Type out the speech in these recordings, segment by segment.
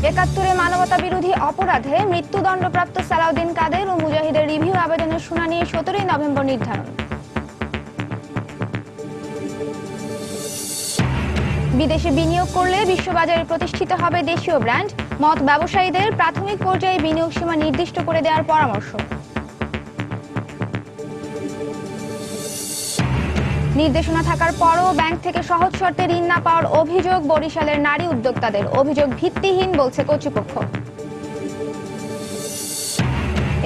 একাত্তরে মানবতা বিরোধী অপরাধে মৃত্যুদণ্ডপ্রাপ্ত সালাউদ্দিন কাদের ও মুজাহিদের রিভিউ আবেদনের শুনানি 17 নভেম্বর নির্ধারণ। বিদেশে বিনিয়োগ করলে বিশ্ববাজারে প্রতিষ্ঠিত হবে দেশীয় ব্র্যান্ড, মদ ব্যবসায়ীদের প্রাথমিক পর্যায়ে বিনিয়োগ সীমা নির্দিষ্ট করে দেওয়ার পরামর্শ। নির্দেশনা থাকার পরও ব্যাংক থেকে সহজ শর্তে ঋণ না পাওয়ার অভিযোগ বরিশালের নারী উদ্যোক্তাদের, অভিযোগ ভিত্তিহীন বলছে কর্তৃপক্ষ।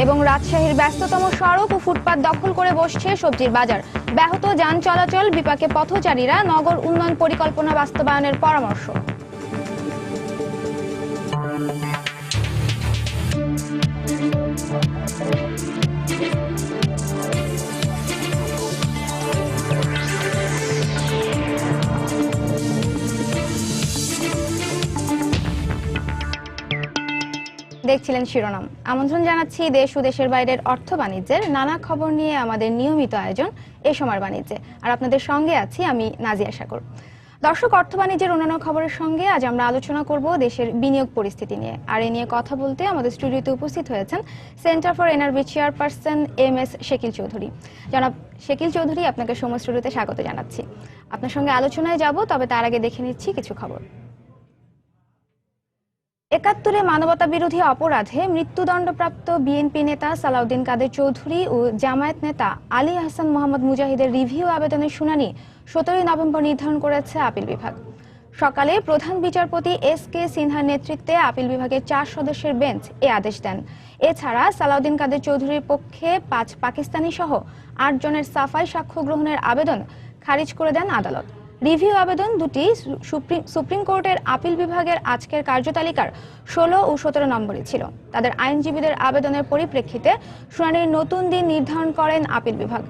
এবং রাজশাহীর ব্যস্ততম সড়ক ও ফুটপাত দখল করে বসছে সবজির বাজার, ব্যাহত যান চলাচল, বিপাকে পথচারীরা, নগর উন্নয়ন পরিকল্পনা বাস্তবায়নের পরামর্শ। দেখছিলেন শিরোনাম। আমন্ত্রণ জানাচ্ছি দেশ ও দেশের বাইরের অর্থ বাণিজ্যের নানা খবর নিয়ে আমাদের নিয়মিত আয়োজন এ সময়ের বাণিজ্যে। আর আপনাদের সঙ্গে আছি আমি নাজিয়া সাগর। দর্শক, অর্থ বাণিজ্যের অন্যান্য খবরের সঙ্গে আজ আমরা আলোচনা করব দেশের বিনিয়োগ পরিস্থিতি নিয়ে। আর এ নিয়ে কথা বলতে আমাদের স্টুডিওতে উপস্থিত হয়েছেন centre for NRB chairperson MS Shekil Chowdhury. জনাব শেকিল চৌধুরী, আপনাকে সময় স্টুডিওতে স্বাগত জানাচ্ছি। আপনার সঙ্গে আলোচনায় যাব, তবে তার আগে দেখে নিচ্ছি কিছু খবর। একাত্তরে মানবতা বিরোধী অপরাধে মৃত্যুদণ্ডপ্রাপ্ত বিএনপি নেতা সালাউদ্দিন কাদের চৌধুরী ও জামায়াত নেতা আলী আহসান মোহাম্মদ মুজাহিদের রিভিউ আবেদনের শুনানি 17 নভেম্বর নির্ধারণ করেছে আপিল বিভাগ। সকালে প্রধান বিচারপতি SK সিনহার নেতৃত্বে আপিল বিভাগের 4 সদস্যের বেঞ্চ এ আদেশ দেন। এছাড়া সালাউদ্দিন কাদের চৌধুরীর পক্ষে 5 পাকিস্তানি সহ 8 জনের সাফাই সাক্ষ্য গ্রহণের আবেদন খারিজ করে দেন আদালত। রিভিউ আবেদন দুটি সুপ্রিম কোর্টের আপিল বিভাগের আজকের কার্যতালিকার 16 ও 17 নম্বরে ছিল। তাদের আইনজীবীদের আবেদনের পরিপ্রেক্ষিতে শুনানির নতুন দিন নির্ধারণ করেন আপিল বিভাগ।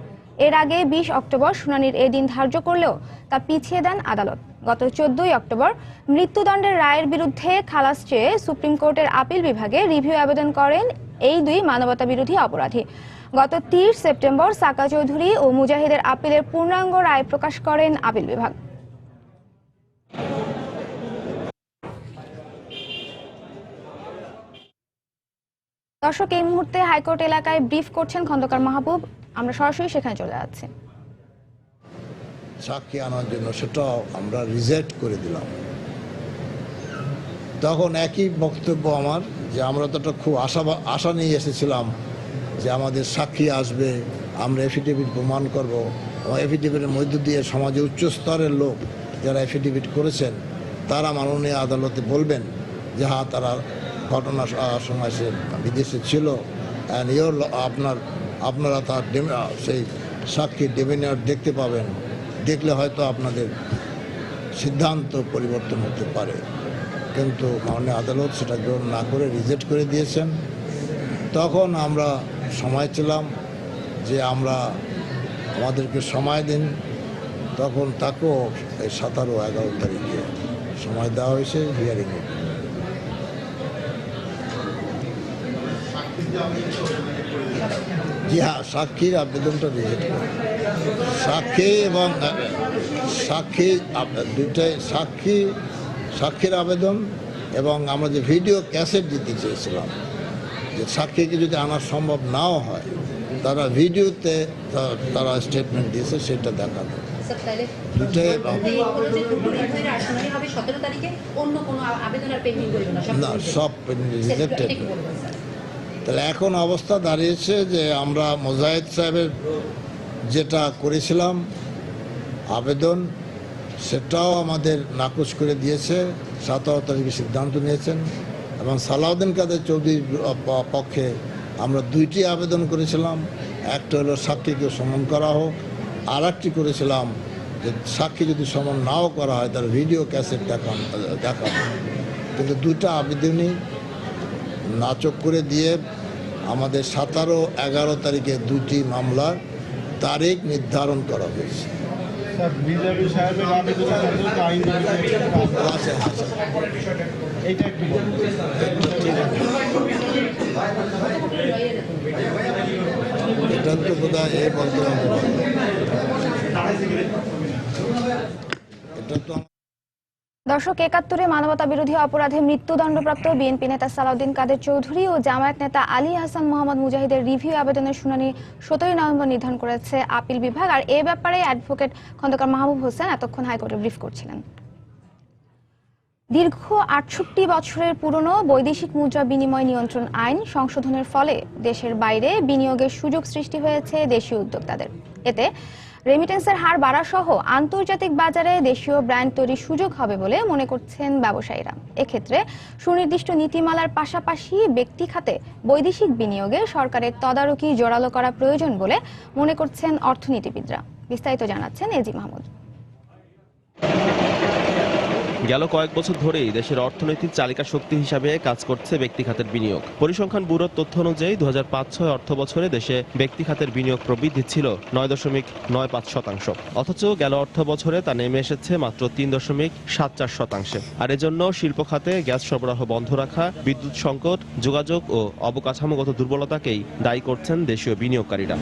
এর আগে 20 অক্টোবর শুনানির এই দিন ধার্য করলেও তা পিছিয়ে দেন আদালত। গত 14 অক্টোবর মৃত্যুদণ্ডের রায়ের বিরুদ্ধে খালাস চেয়ে সুপ্রিম কোর্টের আপিল বিভাগে রিভিউ আবেদন করেন এই দুই মানবতা বিরোধী অপরাধী। গত 30 সেপ্টেম্বর সাকা চৌধুরী ও মুজাহিদের আপিলের পূর্ণাঙ্গ রায় প্রকাশ করেন আপিল বিভাগ। দর্শক, এই মুহূর্তে হাইকোর্ট এলাকায় ব্রিফ করছেন খন্দকার মাহবুব। আমরা সরাসরি সেখানে চলে যাচ্ছি। সাক্ষী আনার জন্য সেটাও আমরা রিজেক্ট করে দিলাম। তখন একই বক্তব্য আমার, যে আমরা তো খুব আশা নিয়ে এসেছিলাম যে আমাদের সাক্ষী আসবে, আমরা এফিডেভিট প্রমাণ করব, এবং এফিডেভিটের মধ্য দিয়ে সমাজে উচ্চ স্তরের লোক যারা এফিডেভিট করেছেন তারা মাননীয় আদালতে বলবেন যে হ্যাঁ, তারা ঘটনার সময় সে বিদেশে ছিল, আপনারা তার সেই সাক্ষীর ডেমিনার দেখতে পাবেন, দেখলে হয়তো আপনাদের সিদ্ধান্ত পরিবর্তন হতে পারে। কিন্তু মাননীয় আদালত সেটা গ্রহণ না করে রিজেক্ট করে দিয়েছেন। তখন আমরা সময় ছিলাম যে আমাদেরকে সময় দিন। তখন তাকেও এই 17-11 তারিখে সময় দেওয়া হয়েছে হিয়ারিংয়ে। জি হ্যাঁ, সাক্ষীর আবেদনটা রিজেক্ট করে। সাক্ষী এবং সাক্ষী দুইটাই, সাক্ষীর আবেদন এবং আমরা যে ভিডিও ক্যাসেট দিতে চেয়েছিলাম, যে সাক্ষীকে যদি আনা সম্ভব নাও হয় তারা ভিডিওতে তারা স্টেটমেন্ট দিয়েছে সেটা দেখাবে। না, সব রিজেক্টেড। তাহলে এখন অবস্থা দাঁড়িয়েছে যে আমরা মোজাহিদ সাহেবের যেটা করেছিলাম আবেদন, সেটাও আমাদের নাকচ করে দিয়েছে, 17 তারিখে সিদ্ধান্ত নিয়েছেন। এবং সালাউদ্দিন কাদের চৌধুরীর পক্ষে আমরা 2টি আবেদন করেছিলাম। একটা হলো সাক্ষীকে সমন করা হোক, আর একটি করেছিলাম যে সাক্ষী যদি সমন নাও করা হয় তার ভিডিও ক্যাসেট দেখানো। কিন্তু 2টা আবেদনই নাকচ করে দিয়ে আমাদের 17-11 তারিখে 2টি মামলার তারিখ নির্ধারণ করা হয়েছে। এটা তো বোধ হয় বলতে হবে, এটা তো দর্শক, ৭১-এ মানবতা বিরোধী অপরাধে মৃত্যুদণ্ডপ্রাপ্ত বিএনপি নেতা সালাউদ্দিন কাদের চৌধুরী ও জামায়াত নেতা আলী আহসান মোহাম্মদ মুজাহিদের রিভিউ আবেদনের শুনানি ১৭ নভেম্বর নির্ধারণ করেছে আপিল বিভাগ। আর এ ব্যাপারে অ্যাডভোকেট খন্দকার মাহবুব হোসেন এতক্ষণ হাইকোর্টে ব্রিফ করছিলেন। দীর্ঘ ৬৮ বছরের পুরনো বৈদেশিক মুদ্রা বিনিময় নিয়ন্ত্রণ আইন সংশোধনের ফলে দেশের বাইরে বিনিয়োগের সুযোগ সৃষ্টি হয়েছে দেশীয় উদ্যোক্তাদের। এতে রেমিটেন্সের হার বাড়া সহ আন্তর্জাতিক বাজারে দেশীয় ব্র্যান্ড তৈরির সুযোগ হবে বলে মনে করছেন ব্যবসায়ীরা। এক্ষেত্রে সুনির্দিষ্ট নীতিমালার পাশাপাশি ব্যক্তি খাতে বৈদেশিক বিনিয়োগে সরকারের তদারকি জোরালো করা প্রয়োজন বলে মনে করছেন অর্থনীতিবিদরা। বিস্তারিত জানাচ্ছেন এজি মাহমুদ। গেল কয়েক বছর ধরেই দেশের অর্থনৈতিক চালিকা শক্তি হিসাবে কাজ করছে ব্যক্তি খাতের বিনিয়োগ। পরিসংখ্যান ব্যুরোর তথ্য অনুযায়ী ২০০৫-৬ অর্থ বছরে দেশে ব্যক্তি খাতের বিনিয়োগ প্রবৃদ্ধি ছিল ৯.৯৫%। অথচ গেল অর্থ বছরে তা নেমে এসেছে মাত্র ৩.৭৪%। আর এজন্য শিল্প খাতে গ্যাস সরবরাহ বন্ধ রাখা, বিদ্যুৎ সংকট, যোগাযোগ ও অবকাঠামোগত দুর্বলতাকেই দায়ী করছেন দেশীয় বিনিয়োগকারীরা।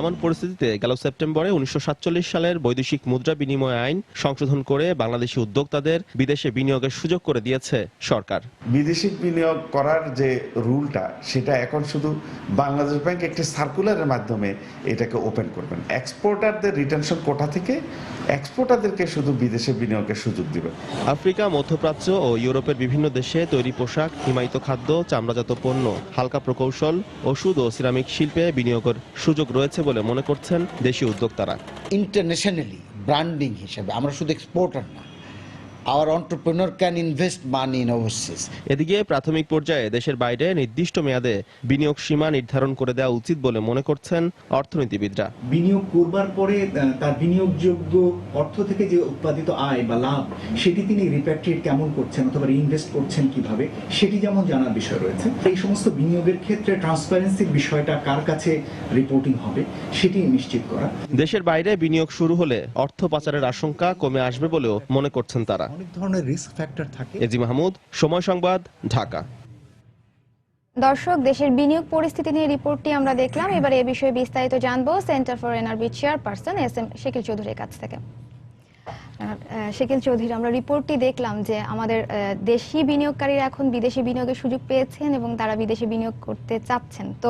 এমন পরিস্থিতিতে গেল সেপ্টেম্বরে ১৯৪৭ সালের বৈদেশিক মুদ্রা বিনিময় আইন সংশোধন করে বাংলাদেশি উদ্যোক্তাদের বিদেশে বিনিয়োগের সুযোগ করে দিয়েছে সরকার। বিদেশি বিনিয়োগ করার যে রুলটা, সেটা এখন শুধু বাংলাদেশ ব্যাংক একটি সার্কুলারের মাধ্যমে এটাকে ওপেন করবেন। এক্সপোর্টারদের রিটেনশন কোটা থেকে এক্সপোর্টারদেরকে শুধু বিদেশে বিনিয়োগের সুযোগ দিবে। আফ্রিকা, মধ্যপ্রাচ্য ও ইউরোপের বিভিন্ন দেশে তৈরি পোশাক, হিমায়িত খাদ্য, চামড়াজাত পণ্য, হালকা প্রকৌশল, ওষুধ ও সিরামিক শিল্পে বিনিয়োগের সুযোগ রয়েছে বলে মনে করছেন দেশীয় উদ্যোক্তারা। ইন্টারন্যাশনালি ব্র্যান্ডিং হিসেবে আমরা শুধু এক্সপোর্টার না, our entrepreneur can invest money in overseas. এদিকে প্রাথমিক পর্যায়ে দেশের বাইরে নির্দিষ্ট মেয়াদে বিনিয়োগ সীমা নির্ধারণ করে দেওয়া উচিত বলে মনে করছেন অর্থনীতিবিদরা। বিনিয়োগ করবার পরে তার বিনিয়োগযোগ্য অর্থ থেকে যে উৎপাদিত আয় বা লাভ, সেটি তিনি রিপ্যাট্রিয়েট কেমন করছেন অথবা ইনভেস্ট করছেন কিভাবে, সেটি যেমন জানার বিষয় রয়েছে। এই সমস্ত বিনিয়োগের ক্ষেত্রে ট্রান্সপারেন্সির বিষয়টা কার কাছে রিপোর্টিং হবে সেটি নিশ্চিত করা। দেশের বাইরে বিনিয়োগ শুরু হলে অর্থ পাচারের আশঙ্কা কমে আসবে বলেও মনে করছেন তারা। অনেক ধরনের রিস্ক ফ্যাক্টর থাকে। এজি মাহমুদ, সময় সংবাদ, ঢাকা। দর্শক, দেশের বিনিয়োগ পরিস্থিতি নিয়ে রিপোর্টটি আমরা দেখলাম। এবারে এ বিষয়ে বিস্তারিত জানবো centre for NRB chairperson SM Shakil চৌধুরীর কাছ থেকে। শাকিল চৌধুরী, আমরা রিপোর্টটি দেখলাম যে আমাদের দেশি বিনিয়োগকারীরা এখন বিদেশি বিনিয়োগের সুযোগ পেয়েছেন এবং তারা বিদেশে বিনিয়োগ করতে চাচ্ছেন। তো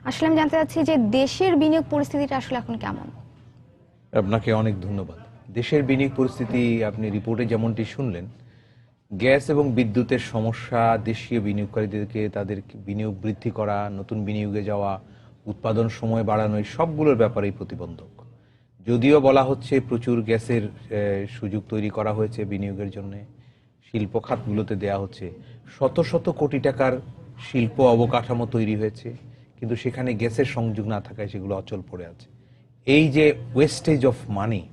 আসলে আমি জানতে চাচ্ছি যে দেশের বিনিয়োগ পরিস্থিতিটা আসলে এখন কেমন? আপনাকে অনেক ধন্যবাদ। দেশের বিনিয়োগ পরিস্থিতি আপনি রিপোর্টে যেমনটি শুনলেন, গ্যাস এবং বিদ্যুতের সমস্যা দেশীয় বিনিয়োগকারীদেরকে তাদের বিনিয়োগ বৃদ্ধি করা, নতুন বিনিয়োগে যাওয়া, উৎপাদন সময় বাড়ানো, এই সবগুলোর ব্যাপারেই প্রতিবন্ধক। যদিও বলা হচ্ছে প্রচুর গ্যাসের সুযোগ তৈরি করা হয়েছে বিনিয়োগের জন্য, শিল্প খাতগুলোতে দেয়া হচ্ছে, শত শত কোটি টাকার শিল্প অবকাঠামো তৈরি হয়েছে, কিন্তু সেখানে গ্যাসের সংযোগ না থাকায় সেগুলো অচল পড়ে আছে। এই যে ওয়েস্টেজ অফ মানি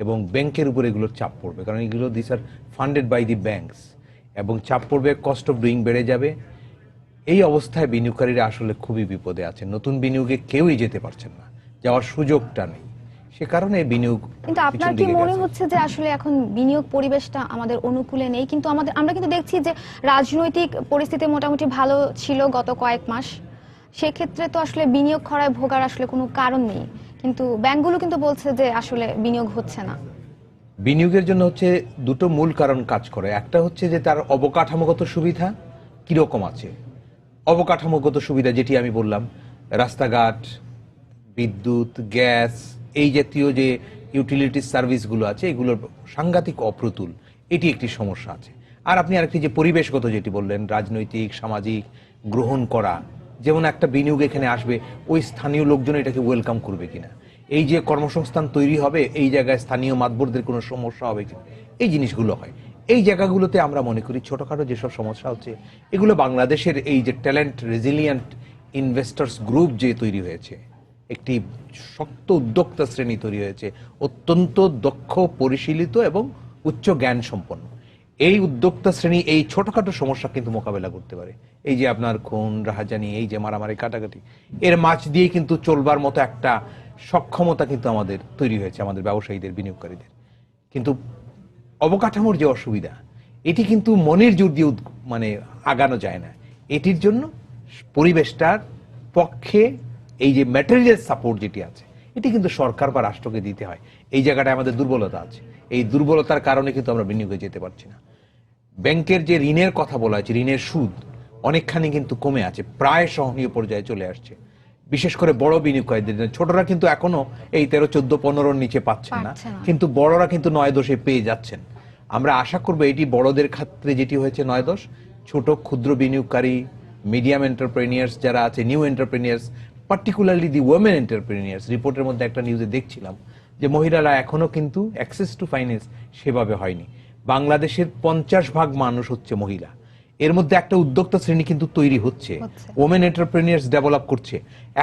এবং ব্যাংকের উপর এগুলোর চাপ পড়বে, কারণ এগুলো this are funded by the banks, এবং চাপ পড়বে, কস্ট অফ ডুইং বেড়ে যাবে। এই অবস্থায় বিনিয়োগকারীরা আসলে খুবই বিপদে আছেন। নতুন বিনিয়োগে কেউই যেতে পারছেন না, যাওয়ার সুযোগটা নেই। সে কারণে বিনিয়োগ। কিন্তু আপনার কি মনে হচ্ছে যে আসলে এখন বিনিয়োগ পরিবেশটা আমাদের অনুকূলে নেই? কিন্তু আমরা কিন্তু দেখছি যে রাজনৈতিক পরিস্থিতি মোটামুটি ভালো ছিল গত কয়েক মাস। সেক্ষেত্রে তো আসলে বিনিয়োগ খরায় ভোগার আসলে কোনো কারণ নেই, কিন্তু ব্যাংকগুলো কিন্তু বলছে যে আসলে বিনিয়োগ হচ্ছে না। বিনিয়োগের জন্য হচ্ছে দুটো মূল কারণ কাজ করে। একটা হচ্ছে যে তার অবকাঠামোগত সুবিধা কিরকম আছে। অবকাঠামোগত সুবিধা যেটি আমি বললাম, রাস্তাঘাট, বিদ্যুৎ, গ্যাস, এই জাতীয় যে ইউটিলিটি সার্ভিসগুলো আছে, এগুলোর সাংঘাতিক অপ্রতুল, এটি একটি সমস্যা আছে। আর আপনি আরেকটি যে পরিবেশগত যেটি বললেন, রাজনৈতিক সামাজিক গ্রহণ করা, যেমন একটা বিনিয়োগ এখানে আসবে, ওই স্থানীয় লোকজন এটাকে ওয়েলকাম করবে কিনা, এই যে কর্মসংস্থান তৈরি হবে, এই জায়গায় স্থানীয় মাতবরদের কোনো সমস্যা হবে কিনা, এই জিনিসগুলো হয়। এই জায়গাগুলোতে আমরা মনে করি ছোটোখাটো যেসব সমস্যা হচ্ছে, এগুলো বাংলাদেশের এই যে ট্যালেন্ট রেজিলিয়েন্ট ইনভেস্টার্স গ্রুপ যে তৈরি হয়েছে, একটি শক্ত উদ্যোক্তা শ্রেণী তৈরি হয়েছে, অত্যন্ত দক্ষ, পরিশীলিত এবং উচ্চ জ্ঞান সম্পন্ন। এই উদ্যোক্তা শ্রেণী এই ছোটখাটো সমস্যা কিন্তু মোকাবেলা করতে পারে। এই যে আপনার খুন রাহাজানি, এই যে মারামারি কাটাকাটি, এর মাঝ দিয়ে কিন্তু চলবার মতো একটা সক্ষমতা কিন্তু আমাদের তৈরি হয়েছে, আমাদের ব্যবসায়ীদের, বিনিয়োগকারীদের। কিন্তু অবকাঠামোর যে অসুবিধা, এটি কিন্তু মনের জোর দিয়ে আগানো যায় না। এটির জন্য পরিবেশটার পক্ষে এই যে ম্যাটেরিয়াল সাপোর্ট যেটি আছে, এটি কিন্তু সরকার বা রাষ্ট্রকে দিতে হয়। এই জায়গাটায় আমাদের দুর্বলতা আছে। এই দুর্বলতার কারণে কিন্তু আমরা বিনিয়োগে যেতে পারছি না। ব্যাংকের যে ঋণের কথা বলা হয়েছে, ঋণের সুদ অনেকখানি কিন্তু কমে আছে, প্রায় সহনীয় পর্যায়ে চলে আসছে, বিশেষ করে বড় বিনিয়োগকারীদের জন্য। ছোটরা কিন্তু এখনো এই 13, 14, 15 নিচে পাচ্ছেন না, কিন্তু বড়রা কিন্তু 9-10 পেয়ে যাচ্ছেন। আমরা আশা করবো এটি বড়দের ক্ষেত্রে যেটি হয়েছে 9-10, ছোট ক্ষুদ্র বিনিয়োগকারী, মিডিয়াম এন্টারপ্রেনিয়ার্স যারা আছে, নিউ এন্টারপ্রেনিয়ার্স, পার্টিকুলারলি দি ওমেন এন্টারপ্রেনিয়ার্স। রিপোর্টের মধ্যে একটা নিউজে দেখছিলাম যে মহিলারা এখনো কিন্তু অ্যাক্সেস টু ফাইন্যান্স সেভাবে হয়নি। বাংলাদেশের 50% মানুষ হচ্ছে মহিলা, এর মধ্যে একটা উদ্যোক্তা শ্রেণী কিন্তু তৈরি হচ্ছে, ওমেন এন্টারপ্রেনিয়ার্স ডেভেলপ করছে।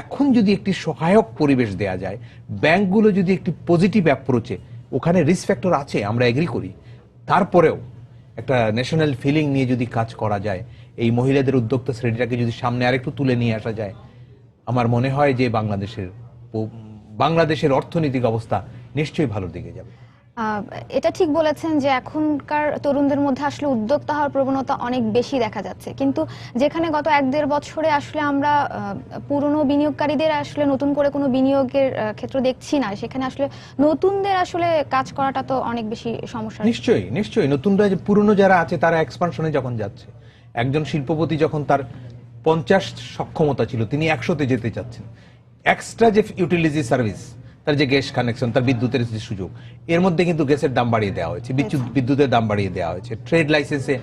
এখন যদি একটি সহায়ক পরিবেশ দেয়া যায়, ব্যাংকগুলো যদি একটি পজিটিভ অ্যাপ্রোচে, ওখানে রিস্ক ফ্যাক্টর আছে আমরা এগ্রি করি, তারপরেও একটা ন্যাশনাল ফিলিং নিয়ে যদি কাজ করা যায়, এই মহিলাদের উদ্যোক্তা শ্রেণীটাকে যদি সামনে আরেকটু তুলে নিয়ে আসা যায়, আমার মনে হয় যে বাংলাদেশের অর্থনৈতিক অবস্থা নিশ্চয়ই ভালোর দিকে যাবে। এটা ঠিক বলেছেন যে এখনকার তরুণদের মধ্যে আসলে উদ্যোক্তা হওয়ার প্রবণতা অনেক বেশি দেখা যাচ্ছে, কিন্তু যেখানে গত 1-1.5 বছরে আসলে আমরা পুরনো বিনিয়োগকারীদের আসলে নতুন করে কোনো বিনিয়োগের ক্ষেত্র দেখছি না, সেখানে আসলে নতুনদের আসলে কাজ করাটা তো অনেক বেশি সমস্যা। নিশ্চয়ই নতুনরা, পুরনো যারা আছে তারা এক্সপানশনে যখন যাচ্ছে, একজন শিল্পপতি যখন তার 50 সক্ষমতা ছিল, তিনি 100-তে যেতে চাচ্ছেন, এক্সট্রা যে ইউটিলিটি সার্ভিস, তার যে গ্যাস কানেকশন, তার বিদ্যুতের যে সুযোগ, এর মধ্যে কিন্তু গ্যাসের দাম বাড়িয়ে দেওয়া হয়েছে, বিদ্যুতের দাম বাড়িয়ে দেওয়া হয়েছে, ট্রেড লাইসেন্সে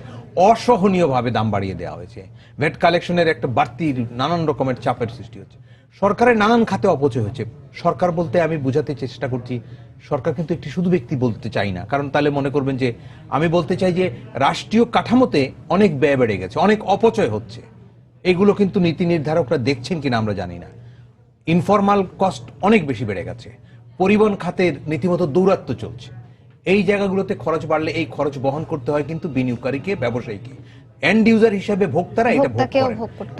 অসহনীয়ভাবে দাম বাড়িয়ে দেওয়া হয়েছে, ভ্যাট কালেকশনের একটা বাড়তি নানান রকমের চাপের সৃষ্টি হচ্ছে, সরকারের নানান খাতে অপচয় হচ্ছে। সরকার বলতে আমি বোঝাতে চেষ্টা করছি, সরকার কিন্তু একটি শুধু ব্যক্তি বলতে চাই না, কারণ তাহলে মনে করবেন যে আমি বলতে চাই যে রাষ্ট্রীয় কাঠামোতে অনেক ব্যয় বেড়ে গেছে, অনেক অপচয় হচ্ছে। এগুলো কিন্তু নীতি নির্ধারকরা দেখছেন কিনা আমরা জানি না। ইনফরমাল কস্ট অনেক বেশি বেড়ে গেছে, পরিবহন খাতের রীতিমতো দৌরাত্ম্য চলছে। এই জায়গাগুলোতে খরচ বাড়লে এই খরচ বহন করতে হয় কিন্তু বিনিয়োগকারীকে, ব্যবসায়ীকে, এন্ড ইউজার হিসেবে ভোক্তারা এটা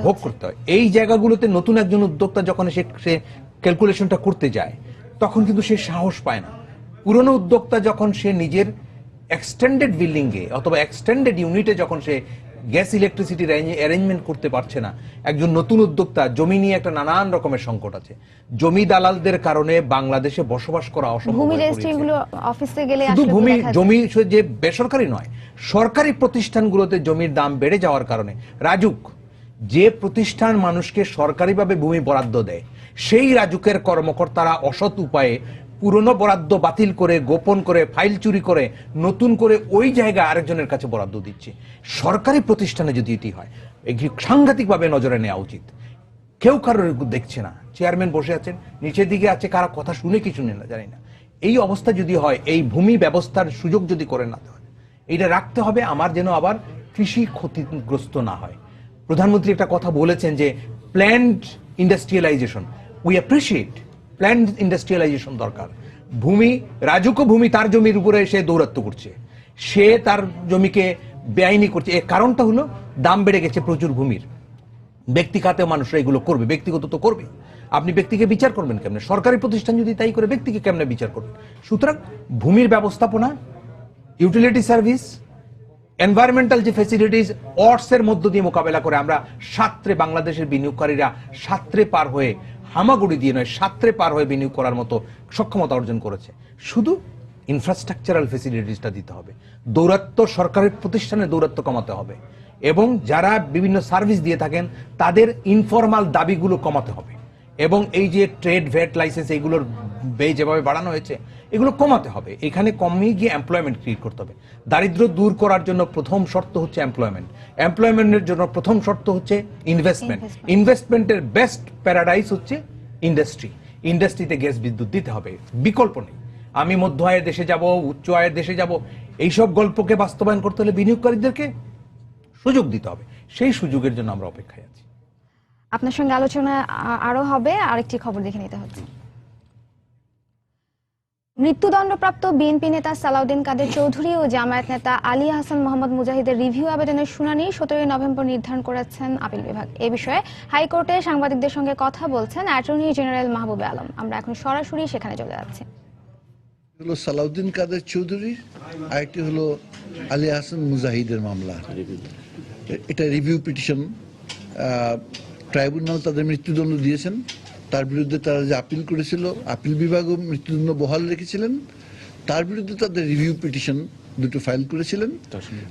ভোগ করতে হয়। এই জায়গাগুলোতে নতুন একজন উদ্যোক্তা যখন সে ক্যালকুলেশনটা করতে যায়, তখন কিন্তু সে সাহস পায় না। পুরনো উদ্যোক্তা যখন সে নিজের এক্সটেন্ডেড বিল্ডিংয়ে অথবা এক্সটেন্ডেড ইউনিটে যখন সে গ্যাস ইলেকট্রিসিটির অ্যারেঞ্জমেন্ট করতে পারছে না, একজন নতুন উদ্যোক্তা, জমি নিয়ে একটা নানান রকমের সংকট আছে। জমি দালালদের কারণে বাংলাদেশে বসবাস করা অসম্ভব হয়ে পড়েছে। শুধু জমি যে বেসরকারি নয়, সরকারি প্রতিষ্ঠানগুলোতে জমির দাম বেড়ে যাওয়ার কারণে রাজুক, যে প্রতিষ্ঠান মানুষকে সরকারিভাবে ভূমি বরাদ্দ দেয়, সেই রাজুকের কর্মকর্তারা অসৎ উপায়ে পুরনো বরাদ্দ বাতিল করে, গোপন করে, ফাইল চুরি করে নতুন করে ওই জায়গা আরেকজনের কাছে বরাদ্দ দিচ্ছে। সরকারি প্রতিষ্ঠানে যদি এটি হয়, এটি সাংঘাতিকভাবে নজরে নেওয়া উচিত। কেউ কারোর দেখছে না, চেয়ারম্যান বসে আছেন, নিচের দিকে আছে কারা, কথা শুনে কি শুনে না জানি না। এই অবস্থা যদি হয়, এই ভূমি ব্যবস্থার সুযোগ যদি করে না হয়, এইটা রাখতে হবে আমার, যেন আবার কৃষি ক্ষতিগ্রস্ত না হয়। প্রধানমন্ত্রী একটা কথা বলেছেন যে planned industrialisation, we appreciate planned industrialisation দরকার। ভূমি, রাজুকও ভূমি তার জমির উপরে সে দৌরাত্ম্য করছে, সে তার জমিকে বেআইনি করছে। এর কারণটা হলো দাম বেড়ে গেছে প্রচুর ভূমির। ব্যক্তি খাতেও মানুষরা এগুলো করবে, ব্যক্তিগত তো করবে। আপনি ব্যক্তিকে বিচার করবেন কেমনে? সরকারি প্রতিষ্ঠান যদি তাই করে, ব্যক্তিকে কেমনে বিচার করবেন? সুতরাং ভূমির ব্যবস্থাপনা, ইউটিলিটি সার্ভিস, এনভায়রনমেন্টাল যে ফ্যাসিলিটিস, অর্থের মধ্য দিয়ে মোকাবেলা করে আমরা সাত্রে, বাংলাদেশের বিনিয়োগকারীরা সাত্রে পার হয়ে, হামাগুড়ি দিয়ে নয়, সাত্রে পার হয়ে বিনিয়োগ করার মতো সক্ষমতা অর্জন করেছে। শুধু ইনফ্রাস্ট্রাকচারাল ফ্যাসিলিটিসটা দিতে হবে, দৌরাত্ম্য, সরকারের প্রতিষ্ঠানে দৌরাত্ম্য কমাতে হবে, এবং যারা বিভিন্ন সার্ভিস দিয়ে থাকেন তাদের ইনফরমাল দাবিগুলো কমাতে হবে, এবং এই যে ট্রেড, ভ্যাট, লাইসেন্স, এইগুলোর ব্যয় যেভাবে বাড়ানো হয়েছে এগুলো কমাতে হবে। এখানে কমিয়ে গিয়ে এমপ্লয়মেন্ট ক্রিয়েট করতে হবে। দারিদ্র দূর করার জন্য প্রথম শর্ত হচ্ছে এমপ্লয়মেন্ট, এমপ্লয়মেন্টের জন্য প্রথম শর্ত হচ্ছে ইনভেস্টমেন্ট, ইনভেস্টমেন্টের বেস্ট প্যারাডাইস হচ্ছে ইন্ডাস্ট্রি। ইন্ডাস্ট্রিতে গ্যাস বিদ্যুৎ দিতে হবে, বিকল্প নেই। আমি মধ্য আয়ের দেশে যাব, উচ্চ আয়ের দেশে যাব, এইসব গল্পকে বাস্তবায়ন করতে হলে বিনিয়োগকারীদেরকে সুযোগ দিতে হবে। সেই সুযোগের জন্য আমরা অপেক্ষায় আছি। আপনার সঙ্গে আলোচনা আরো হবে, আরেকটি খবর দেখে নিতে হচ্ছে। মৃত্যুদণ্ডপ্রাপ্ত বিএনপি নেতা সালাউদ্দিন কাদের চৌধুরী ও জামায়াত নেতা আলী আহসান মোহাম্মদ মুজাহিদের রিভিউ আবেদনের শুনানি 17 নভেম্বর নির্ধারণ করেছেন আপিল বিভাগ। এ বিষয়ে হাইকোর্টে সাংবাদিকদের সঙ্গে কথা বলছেন অ্যাটর্নি জেনারেল মাহবুবে আলম। আমরা এখন সরাসরি সেখানে চলে যাচ্ছি। হলো সালাউদ্দিন কাদের চৌধুরী, আরেকটি হলো আলী আহসান মুজাহিদের মামলা। এটা রিভিউ পিটিশন, ট্রাইব্যুনাল তাদের মৃত্যুদণ্ড দিয়েছেন, তার বিরুদ্ধে তারা যে আপিল করেছিল, আপিল বিভাগও মৃত্যুদণ্ড বহাল রেখেছিলেন। তার বিরুদ্ধে তাদের রিভিউ পিটিশন দুটো ফাইল করেছিলেন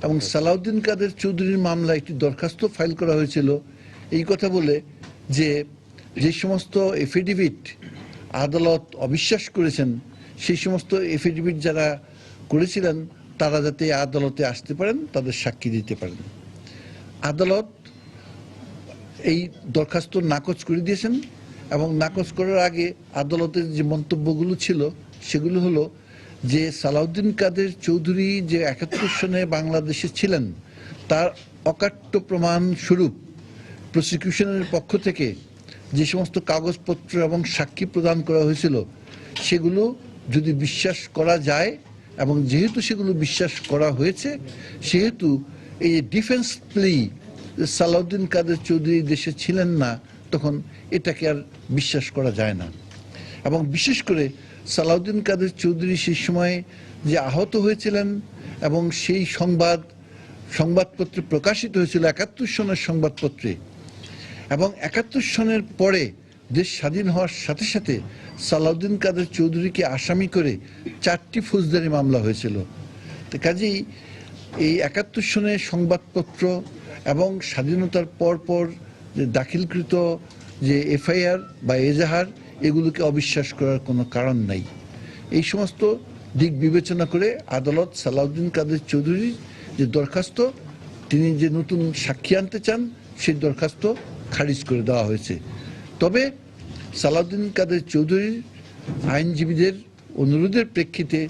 এবং সালাউদ্দিন কাদের চৌধুরীর মামলায় একটি দরখাস্ত ফাইল করা হয়েছিল এই কথা বলে যে যে সমস্ত এফিডেভিট আদালত অবিশ্বাস করেছেন সেই সমস্ত এফিডেভিট যারা করেছিলেন তারা যাতে আদালতে আসতে পারেন, তাদের সাক্ষী দিতে পারেন। আদালত এই দরখাস্ত নাকচ করে দিয়েছেন এবং নাকচ করার আগে আদালতের যে মন্তব্যগুলো ছিল সেগুলো হলো যে সালাউদ্দিন কাদের চৌধুরী যে ৭১ সনে বাংলাদেশে ছিলেন তার অকাট্য প্রমাণ স্বরূপ প্রসিকিউশনের পক্ষ থেকে যে সমস্ত কাগজপত্র এবং সাক্ষী প্রদান করা হয়েছিল সেগুলো যদি বিশ্বাস করা যায় এবং যেহেতু সেগুলো বিশ্বাস করা হয়েছে সেহেতু এই ডিফেন্স প্লি সালাউদ্দিন কাদের চৌধুরী দেশে ছিলেন না তখন এটাকে আর বিশ্বাস করা যায় না। এবং বিশেষ করে সালাউদ্দিন কাদের চৌধুরী সেই সময় যে আহত হয়েছিলেন এবং সেই সংবাদপত্রে প্রকাশিত হয়েছিল ৭১ সনের সংবাদপত্রে, এবং ৭১ সনের পরে দেশ স্বাধীন হওয়ার সাথে সাথে সালাউদ্দিন কাদের চৌধুরীকে আসামি করে 4টি ফৌজদারি মামলা হয়েছিল। তো কাজেই এই ৭১ সনের সংবাদপত্র এবং স্বাধীনতার পর যে দাখিলকৃত যে এফআইআর বা এজাহার এগুলোকে অবিশ্বাস করার কোনো কারণ নাই। এই সমস্ত দিক বিবেচনা করে আদালত সালাউদ্দিন কাদের চৌধুরীর যে দরখাস্ত, তিনি যে নতুন সাক্ষী আনতে চান সেই দরখাস্ত খারিজ করে দেওয়া হয়েছে। তবে সালাউদ্দিন কাদের চৌধুরীর আইনজীবীদের অনুরোধের প্রেক্ষিতে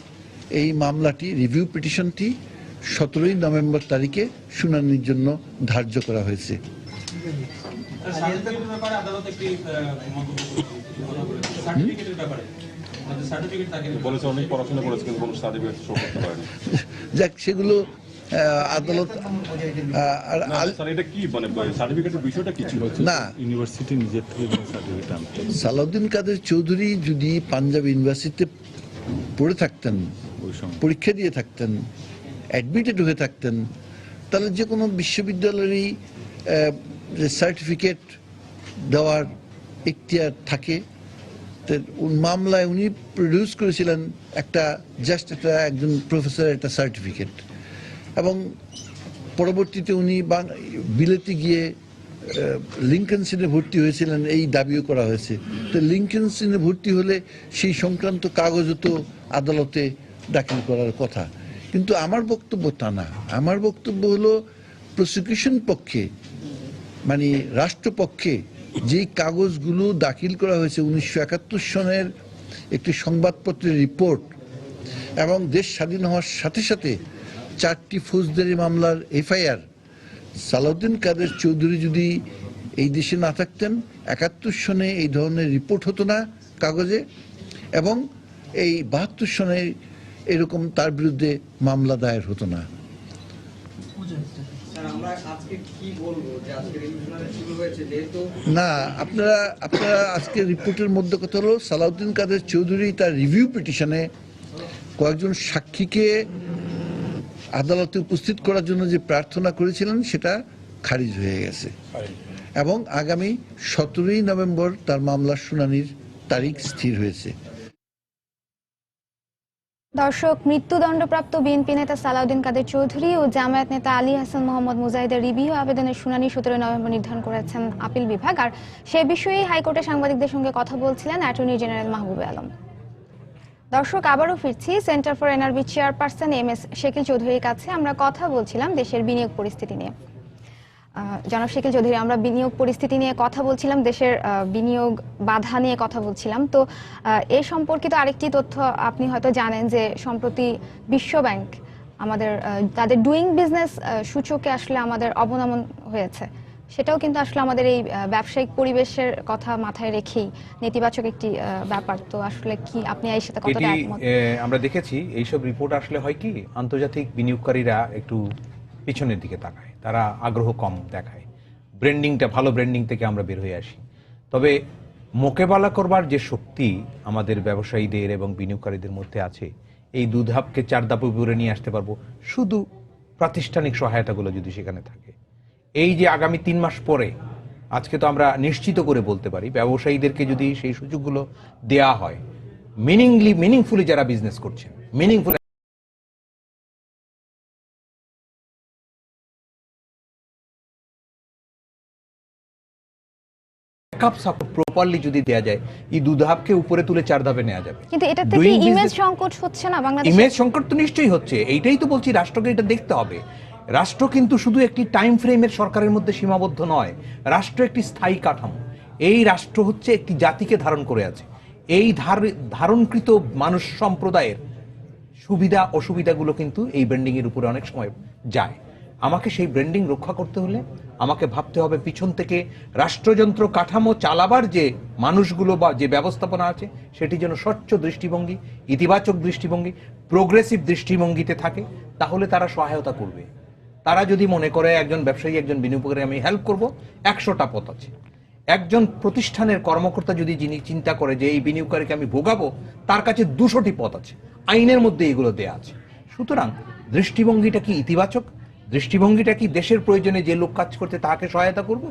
এই মামলাটি রিভিউ পিটিশনটি 17 নভেম্বর তারিখে শুনানির জন্য ধার্য করা হয়েছে। যাক, সেগুলো আদালত না, সালাউদ্দিন কাদের চৌধুরী যদি পাঞ্জাব ইউনিভার্সিটিতে পড়ে থাকতেন, পরীক্ষা দিয়ে থাকতেন, অ্যাডমিটেড হয়ে থাকতেন, তাহলে যে কোনো বিশ্ববিদ্যালয়েরই সার্টিফিকেট দেওয়ার এখতিয়ার থাকে। মামলায় উনি প্রডিউস করেছিলেন একজন প্রফেসরের একটা সার্টিফিকেট, এবং পরবর্তীতে উনি বিলেতে গিয়ে লিঙ্কন সিনে ভর্তি হয়েছিলেন এই দাবিও করা হয়েছে। তো লিঙ্কন সিনে ভর্তি হলে সেই সংক্রান্ত কাগজও তো আদালতে দাখিল করার কথা, কিন্তু আমার বক্তব্য তা না। আমার বক্তব্য হলো প্রসিকিউশন পক্ষে মানে রাষ্ট্রপক্ষে যেই কাগজগুলো দাখিল করা হয়েছে 1971 সনের একটি সংবাদপত্রের রিপোর্ট এবং দেশ স্বাধীন হওয়ার সাথে সাথে 4টি ফৌজদারি মামলার এফআইআর, সালাউদ্দিন কাদের চৌধুরী যদি এই দেশে না থাকতেন 71 সনে এই ধরনের রিপোর্ট হতো না কাগজে, এবং এই 72 সনে এরকম তার বিরুদ্ধে মামলা দায়ের হতো না। না, আপনারা আজকে রিপোর্টের মধ্যে কথা হলো সালাউদ্দিন কাদের চৌধুরী তার রিভিউ পিটিশনে কয়েকজন সাক্ষীকে আদালতে উপস্থিত করার জন্য যে প্রার্থনা করেছিলেন সেটা খারিজ হয়ে গেছে, এবং আগামী 17 নভেম্বর তার মামলার শুনানির তারিখ স্থির হয়েছে। দর্শক, মৃত্যুদণ্ডপ্রাপ্ত বিএনপি নেতা সালাউদ্দিন কাদের চৌধুরী ও জামায়াত নেতা আলী হাসান মোহাম্মদ মুজাহিদের রিভিউ আবেদনের শুনানি 17 নভেম্বর নির্ধারণ করেছেন আপিল বিভাগ। আর সে বিষয়ে হাইকোর্টে সাংবাদিকদের সঙ্গে কথা বলছিলেন অ্যাটর্নি জেনারেল মাহবুবে আলম। দর্শক, আবারও ফিরছি centre for NRB chairperson MS শেকিল চৌধুরীর কাছে। আমরা কথা বলছিলাম দেশের বিনিয়োগ পরিস্থিতি নিয়ে। জনাব শেকিল চৌধুরী, আমরা বিনিয়োগ পরিস্থিতি নিয়ে কথা বলছিলাম, দেশের বিনিয়োগ বাধা নিয়ে কথা বলছিলাম। তো এ সম্পর্কিত আরেকটি তথ্য আপনি হয়তো জানেন যে সম্প্রতি বিশ্বব্যাংক তাদের ডুইং বিজনেস সূচকে আসলে আমাদের অবনমন হয়েছে। সেটাও কিন্তু আসলে আমাদের এই ব্যবসায়িক পরিবেশের কথা মাথায় রেখেই নেতিবাচক একটি ব্যাপার। তো আসলে কি আপনি এই সাথে কতটা একমত? আমরা দেখেছি এইসব রিপোর্ট আসলে হয় কি, আন্তর্জাতিক বিনিয়োগকারীরা একটু পিছনের দিকে তাকায়, তারা আগ্রহ কম দেখায়, ভালো ব্র্যান্ডিং থেকে আমরা বের হয়ে আসি। তবে মোকাবেলা করবার যে শক্তি আমাদের ব্যবসায়ীদের এবং বিনিয়োগকারীদের মধ্যে আছে, এই 2 ধাপকে 4 ধাপে উপরে নিয়ে আসতে পারবো শুধু প্রাতিষ্ঠানিক সহায়তাগুলো যদি সেখানে থাকে। এই যে আগামী 3 মাস পরে, আজকে তো আমরা নিশ্চিত করে বলতে পারি ব্যবসায়ীদেরকে যদি সেই সুযোগগুলো দেয়া হয়, মিনিংফুলি যারা বিজনেস করছেন, মিনিংফুল সাপোর্ট প্রপারলি যদি দেয়া যায়, এই 2 ধাপকে উপরে তুলে 4 ধাপে নেওয়া যাবে। কিন্তু এটা থেকে Doing ইমেজ business- সংকট হচ্ছে না বাংলাদেশে? ইমেজ সংকট তো নিশ্চয়ই হচ্ছে, এইটাই তো বলছি, রাষ্ট্রকে এটা দেখতে হবে। রাষ্ট্র কিন্তু শুধু একটি টাইম ফ্রেমের সরকারের মধ্যে সীমাবদ্ধ নয়, রাষ্ট্র একটি স্থায়ী কাঠামো। এই রাষ্ট্র হচ্ছে একটি জাতিকে ধারণ করে আছে। এই ধারণকৃত মানুষ সম্প্রদায়ের সুবিধা অসুবিধাগুলো কিন্তু এই ব্র্যান্ডিং এর উপরে অনেক সময় যায়। আমাকে সেই ব্র্যান্ডিং রক্ষা করতে হলে আমাকে ভাবতে হবে পিছন থেকে রাষ্ট্রযন্ত্র কাঠামো চালাবার যে মানুষগুলো বা যে ব্যবস্থাপনা আছে সেটি যেন স্বচ্ছ দৃষ্টিভঙ্গি, ইতিবাচক দৃষ্টিভঙ্গি, প্রোগ্রেসিভ দৃষ্টিভঙ্গিতে থাকে, তাহলে তারা সহায়তা করবে। তারা যদি মনে করে একজন ব্যবসায়ী একজন বিনিয়োগকারী আমি হেল্প করব, 100টা পথ আছে। একজন প্রতিষ্ঠানের কর্মকর্তা যদি যিনি চিন্তা করে যে এই বিনিয়োগকারীকে আমি ভোগাবো, তার কাছে 200টি পথ আছে, আইনের মধ্যে এগুলো দেয়া আছে। সুতরাং দৃষ্টিভঙ্গিটা কি ইতিবাচক? দৃষ্টিভঙ্গিটা কি দেশের প্রয়োজনে যে লোক কাজ করতে তাকে সহায়তা করব,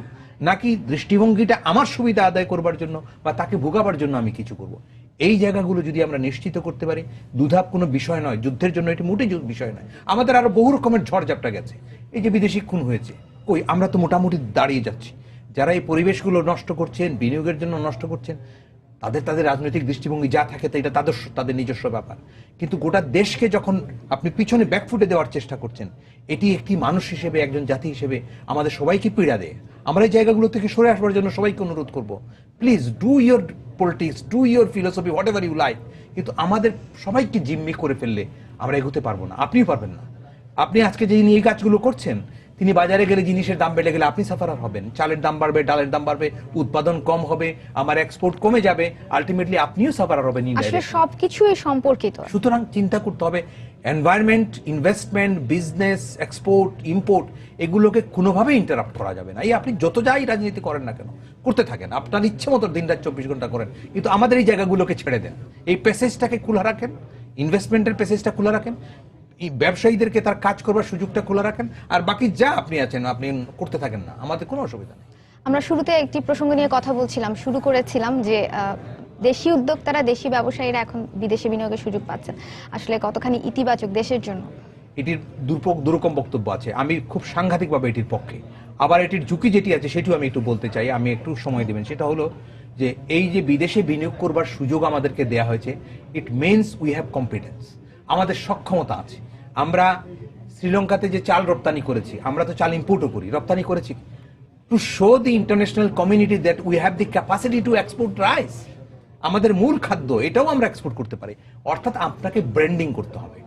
নাকি দৃষ্টিভঙ্গিটা আমার সুবিধা আদায় করবার জন্য বা তাকে ভোগাবার জন্য আমি কিছু করব? এই জায়গাগুলো যদি আমরা নিশ্চিত করতে পারি, দুধাপ কোনো বিষয় নয়, যুদ্ধের জন্য এটি মোটেই বিষয় নয়। আমাদের আরো বহু রকমের ঝড়ঝাপটা গেছে, এই যে বিদেশি খুন হয়েছে, কই আমরা তো মোটামুটি দাঁড়িয়ে যাচ্ছি। যারা এই পরিবেশগুলো নষ্ট করছেন, বিনিয়োগের জন্য নষ্ট করছেন, তাদের রাজনৈতিক দৃষ্টিভঙ্গি যা থাকে এটা তাদের নিজস্ব ব্যাপার। কিন্তু গোটা দেশকে যখন আপনি পিছনে ব্যাকফুটে দেওয়ার চেষ্টা করছেন, এটি একটি মানুষ হিসেবে, একজন জাতি হিসেবে আমাদের সবাইকে পীড়া দেয়। আমরা এই জায়গাগুলো থেকে সরে আসবার জন্য সবাইকে অনুরোধ করব, please do your politics, do your philosophy, whatever you like, কিন্তু আমাদের সবাইকে জিম্মি করে ফেললে আমরা এগোতে পারবো না, আপনিও পারবেন না। আপনি আজকে যে এই কাজগুলো করছেন, তিনি বাজারে গেলে জিনিসের দাম বেড়ে গেলে আপনি সাফারার হবেন, চালের দাম বাড়বে, ডালের দাম বাড়বে, উৎপাদন কম হবে, আমার এক্সপোর্ট কমে যাবে, আলটিমেটলি আপনিও সাফারার হবেন। আসলে সবকিছুই সম্পর্কিত। সুতরাং চিন্তা করতে হবে environment, investment, business, export, import, এগুলোকে কোনোভাবেই ইন্টারাপ্ট করা যাবে না। এই আপনি যত যাই রাজনীতি করেন না কেন, করতে থাকেন, আপনার ইচ্ছে মতো দিনরাত 24 ঘন্টা করেন, কিন্তু আমাদের এই জায়গাগুলোকে ছেড়ে দেন, এই প্যাসেজটাকে খোলা রাখেন, ইনভেস্টমেন্টের প্যাসেজটা খোলা রাখেন, ব্যবসায়ীদেরকে তার কাজ করবার সুযোগটা খোলা রাখেন, আর বাকি যা আপনি আছেন আপনি করতে থাকেন না, আমাদের কোনো অসুবিধা নেই। আমরা শুরুতে একটি প্রসঙ্গ নিয়ে কথা বলছিলাম, শুরু করেছিলাম যে দেশি উদ্যোক্তারা, দেশি ব্যবসায়ীরা এখন বিদেশি বিনিয়োগের সুযোগ পাচ্ছেন, আসলে কতখানি ইতিবাচক দেশের জন্য? এটির দুরকম বক্তব্য আছে, আমি খুব সাংঘাতিকভাবে এটির পক্ষে। আবার এটির ঝুঁকি যেটি আছে সেটিও আমি একটু বলতে চাই, আমি একটু সময় দেবেন। সেটা হলো যে এই যে বিদেশে বিনিয়োগ করবার সুযোগ আমাদেরকে দেয়া হয়েছে, it means we have competence, আমাদের সক্ষমতা আছে। আমরা শ্রীলঙ্কাতে যে চাল রপ্তানি করেছি, আমরা তো চাল ইম্পোর্টও করি, রপ্তানি করেছি, to show the international community that we have the capacity two export rice. আমাদের মূল খাদ্য, এটাও আমরা এক্সপোর্ট করতে পারি। অর্থাৎ আপনাকে ব্র্যান্ডিং করতে হবে।